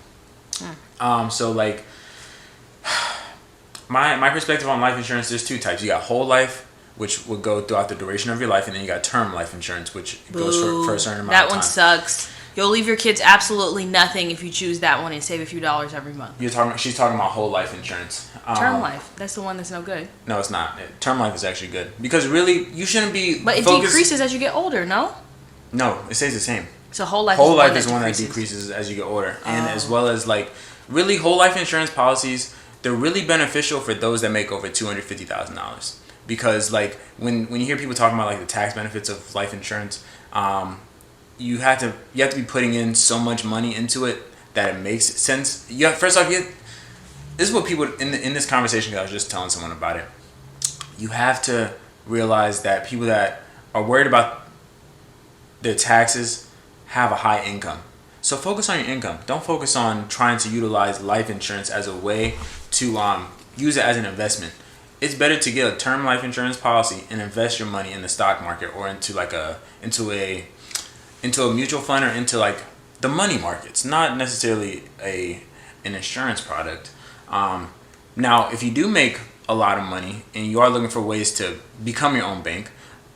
My perspective on life insurance, there's two types. You got whole life, which would go throughout the duration of your life, and then you got term life insurance, which goes for a certain amount of time. That one sucks. You'll leave your kids absolutely nothing if you choose that one and save a few dollars every month. She's talking about whole life insurance. Term life. That's the one that's no good. No, it's not. Term life is actually good. Because really, you shouldn't be But it decreases as you get older, no? No, it stays the same. So whole life is one that decreases as you get older. And as well as, like, really whole life insurance policies, they're really beneficial for those that make over $250,000. Because, like, when you hear people talking about, like, the tax benefits of life insurance, you have to be putting in so much money into it that it makes sense. First off, this is what people in this conversation, I was just telling someone about it. You have to realize that people that are worried about their taxes have a high income. So focus on your income. Don't focus on trying to utilize life insurance as a way to use it as an investment. It's better to get a term life insurance policy and invest your money in the stock market or into a mutual fund or into like the money markets, not necessarily an insurance product. Now, if you do make a lot of money and you are looking for ways to become your own bank,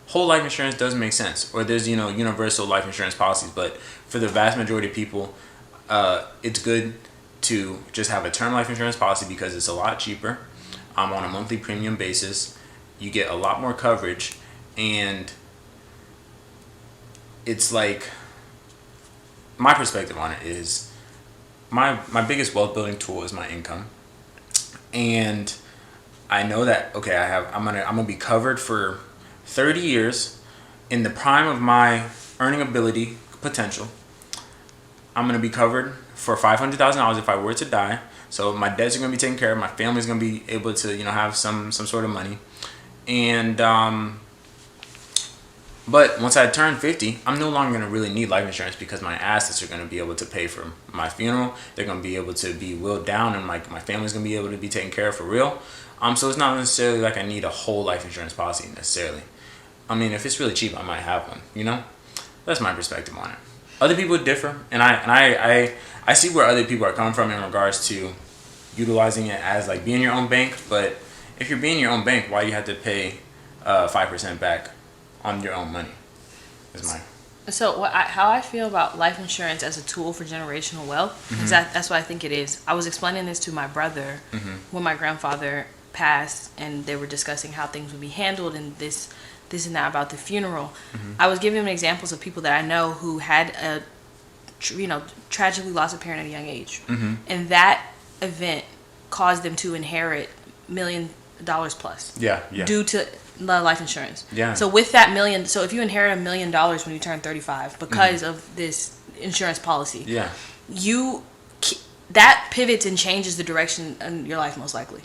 whole life insurance does make sense. Or there's universal life insurance policies, but for the vast majority of people, it's good to just have a term life insurance policy because it's a lot cheaper. On a monthly premium basis, you get a lot more coverage, and it's like, my perspective on it is my biggest wealth building tool is my income, and I know that I'm gonna be covered for 30 years in the prime of my earning ability potential. I'm gonna be covered for $500,000 if I were to die. So my debts are gonna be taken care of. My family's gonna be able to have some sort of money, and but once I turn 50, I'm no longer going to really need life insurance because my assets are going to be able to pay for my funeral. They're going to be able to be willed down, and my family's going to be able to be taken care of for real. So it's not necessarily like I need a whole life insurance policy necessarily. I mean, if it's really cheap, I might have one, That's my perspective on it. Other people differ, and I see where other people are coming from in regards to utilizing it as like being your own bank. But if you're being your own bank, why do you have to pay 5% back on your own money? So how I feel about life insurance as a tool for generational wealth, mm-hmm. That's what I think it is. I was explaining this to my brother mm-hmm. when my grandfather passed, and they were discussing how things would be handled and this and that about the funeral. Mm-hmm. I was giving him examples of people that I know who had tragically lost a parent at a young age, mm-hmm. and that event caused them to inherit $1 million plus. Yeah. Due to life insurance. Yeah. So with that million, so if you inherit $1 million when you turn 35 because mm-hmm. of this insurance policy, yeah, that pivots and changes the direction in your life most likely.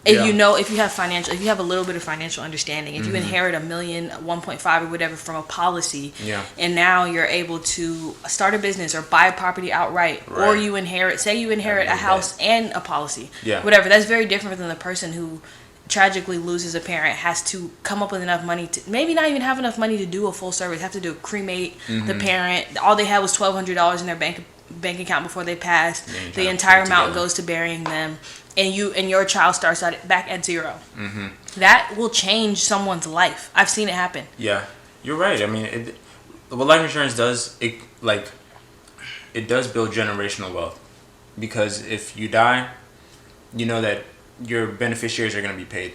If if you have a little bit of financial understanding, if mm-hmm. you inherit $1 million, 1.5 or whatever from a policy, yeah, and now you're able to start a business or buy a property outright, right. Or you inherit a house and a policy, yeah, whatever. That's very different than the person who tragically loses a parent, has to come up with enough money to maybe not even have enough money to do a full service, have to do cremate mm-hmm. the parent. All they had was $1,200 in their bank account before they passed. The entire amount goes to burying them, and your child starts back at zero. Mm-hmm. That will change someone's life. I've seen it happen. Yeah, you're right. I mean, what life insurance does, it does build generational wealth, because if you die, you know that your beneficiaries are going to be paid.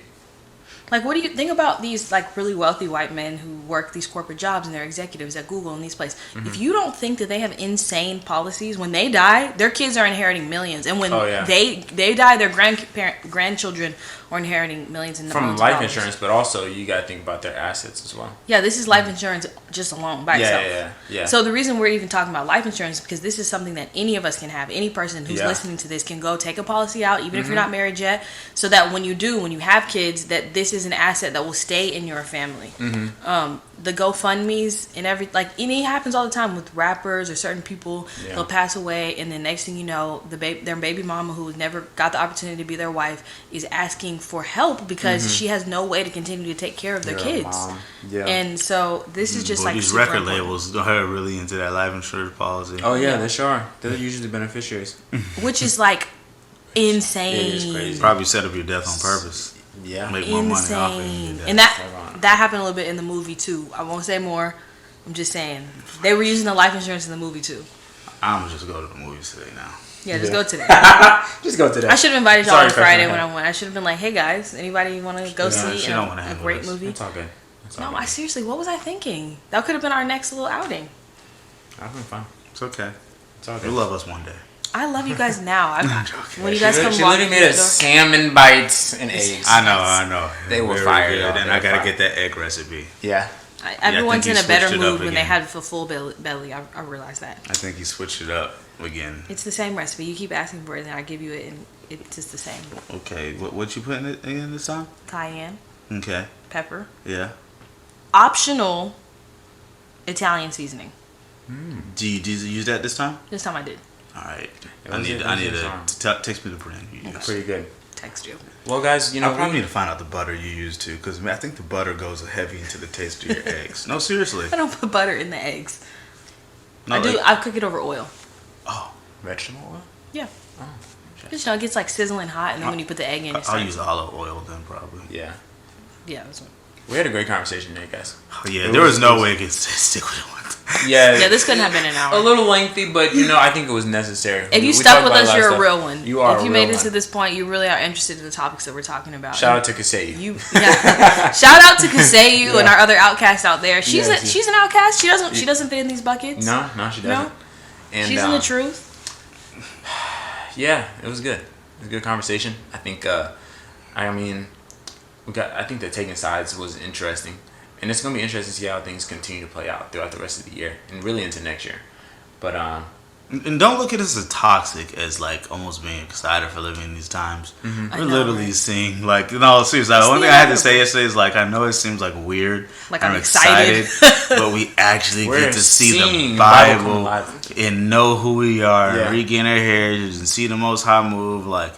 Like, what do you think about these like really wealthy white men who work these corporate jobs and they're executives at Google and these places? Mm-hmm. If you don't think that they have insane policies, when they die, their kids are inheriting millions, and when they die, their grandchildren are inheriting millions and millions from life insurance. But also, you got to think about their assets as well. Yeah, this is life insurance just alone by itself. Yeah. So the reason we're even talking about life insurance is because this is something that any of us can have. Any person who's listening to this can go take a policy out, even mm-hmm. if you're not married yet, so that when you have kids, that this is an asset that will stay in your family. Mm-hmm. The GoFundMes and it happens all the time with rappers or certain people. Yeah. They'll pass away, and then next thing you know, their baby mama, who never got the opportunity to be their wife, is asking for help because mm-hmm. she has no way to continue to take care of their kids. Mom. Yeah. And so this is just these record labels are really into that life insurance policy. Oh yeah, they sure are. They're usually the beneficiaries. Which is like insane. It is crazy. Probably set up your death on purpose. Yeah, make more money off it. And that happened a little bit in the movie too. I won't say more, I'm just saying. They were using the life insurance in the movie too. I'm gonna just go to the movies today now. Yeah, just go today. Just go today. I should have invited y'all on Friday when I went. I should have been like, hey guys, anybody want to go see a great movie? It's all good. No, I seriously, what was I thinking? That could have been our next little outing. I've been fine. It's okay. It's all good. You'll love us one day. I love you guys now. I'm joking. When you guys come she walk literally in made the us door. salmon bites and eggs. I know. They were Very fire, good. though. And They I were gotta fire. get that egg recipe. Yeah. Everyone's think in you a better switched it up mood when they again. had a full belly. I realized that. I think you switched it up again. It's the same recipe. You keep asking for it, and I give you it, and it's just the same. Okay, what you put in it again this time? Cayenne, Okay, pepper, yeah. optional Italian seasoning. Do you use that this time? This time I did. All right. It I was need it. to text me the brand you use. Pretty good. Text you. Well, guys, I probably need to find out the butter you use too, because I think the butter goes heavy into the taste of your eggs. No, seriously. I don't put butter in the eggs. No, I do. I cook it over oil. Oh, Vegetable oil? Yeah. Just, it gets like sizzling hot, and then when you put the egg in, it's I'll like, use olive oil then probably. Yeah. yeah, that's what. We had a great conversation today, guys. Oh, yeah, there was no way it could stick with it. Yeah. Yeah, this couldn't have been an hour. A little lengthy, but I think it was necessary. If you We stuck talked with about us, lot you're of a stuff. real one. You are. If you a made real it to one. this point, you really are interested in the topics that we're talking about. Shout out to Kasei. Shout out to Kaseyu Yeah. and our other outcasts out there. She's Yes, she's an outcast. She doesn't fit in these buckets. No, she doesn't. No? And, She's in the truth. Yeah, it was good. It was a good conversation. I think. I think that taking sides was interesting, and it's gonna be interesting to see how things continue to play out throughout the rest of the year and really into next year. But And don't look at us as toxic as like almost being excited for living in these times. I We're know, literally right? seeing like seriously. Like, one thing I had to say yesterday is like I know it seems like weird. Like I'm excited. but we actually We're get to see seeing the Bible come Bible alive. and know who we are, Yeah. and regain our heritage, and see the Most High move. Like,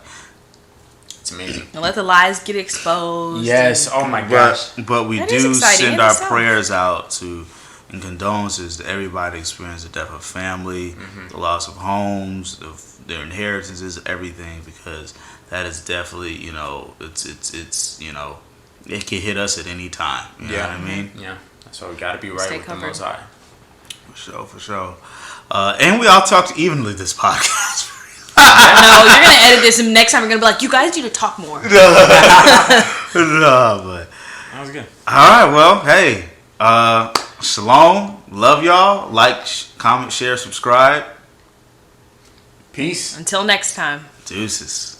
it's amazing. And let the lies get exposed. Yes. and- Oh my gosh. but we That is do exciting send in our itself. prayers out to and condolences to everybody experiencing the death of family, the loss of homes, of their inheritances, everything, because that is definitely it's it can hit us at any time. You know what I mean? Yeah. That's why we got to be right Stay with covered. the Most High. For sure. And we all talked evenly this podcast. No, you're gonna edit this, and next time you're gonna be like, "You guys need to talk more." No, but That was good. all right. Well, hey, shalom. Love y'all. Like, comment, share, subscribe. Peace. Until next time. Deuces.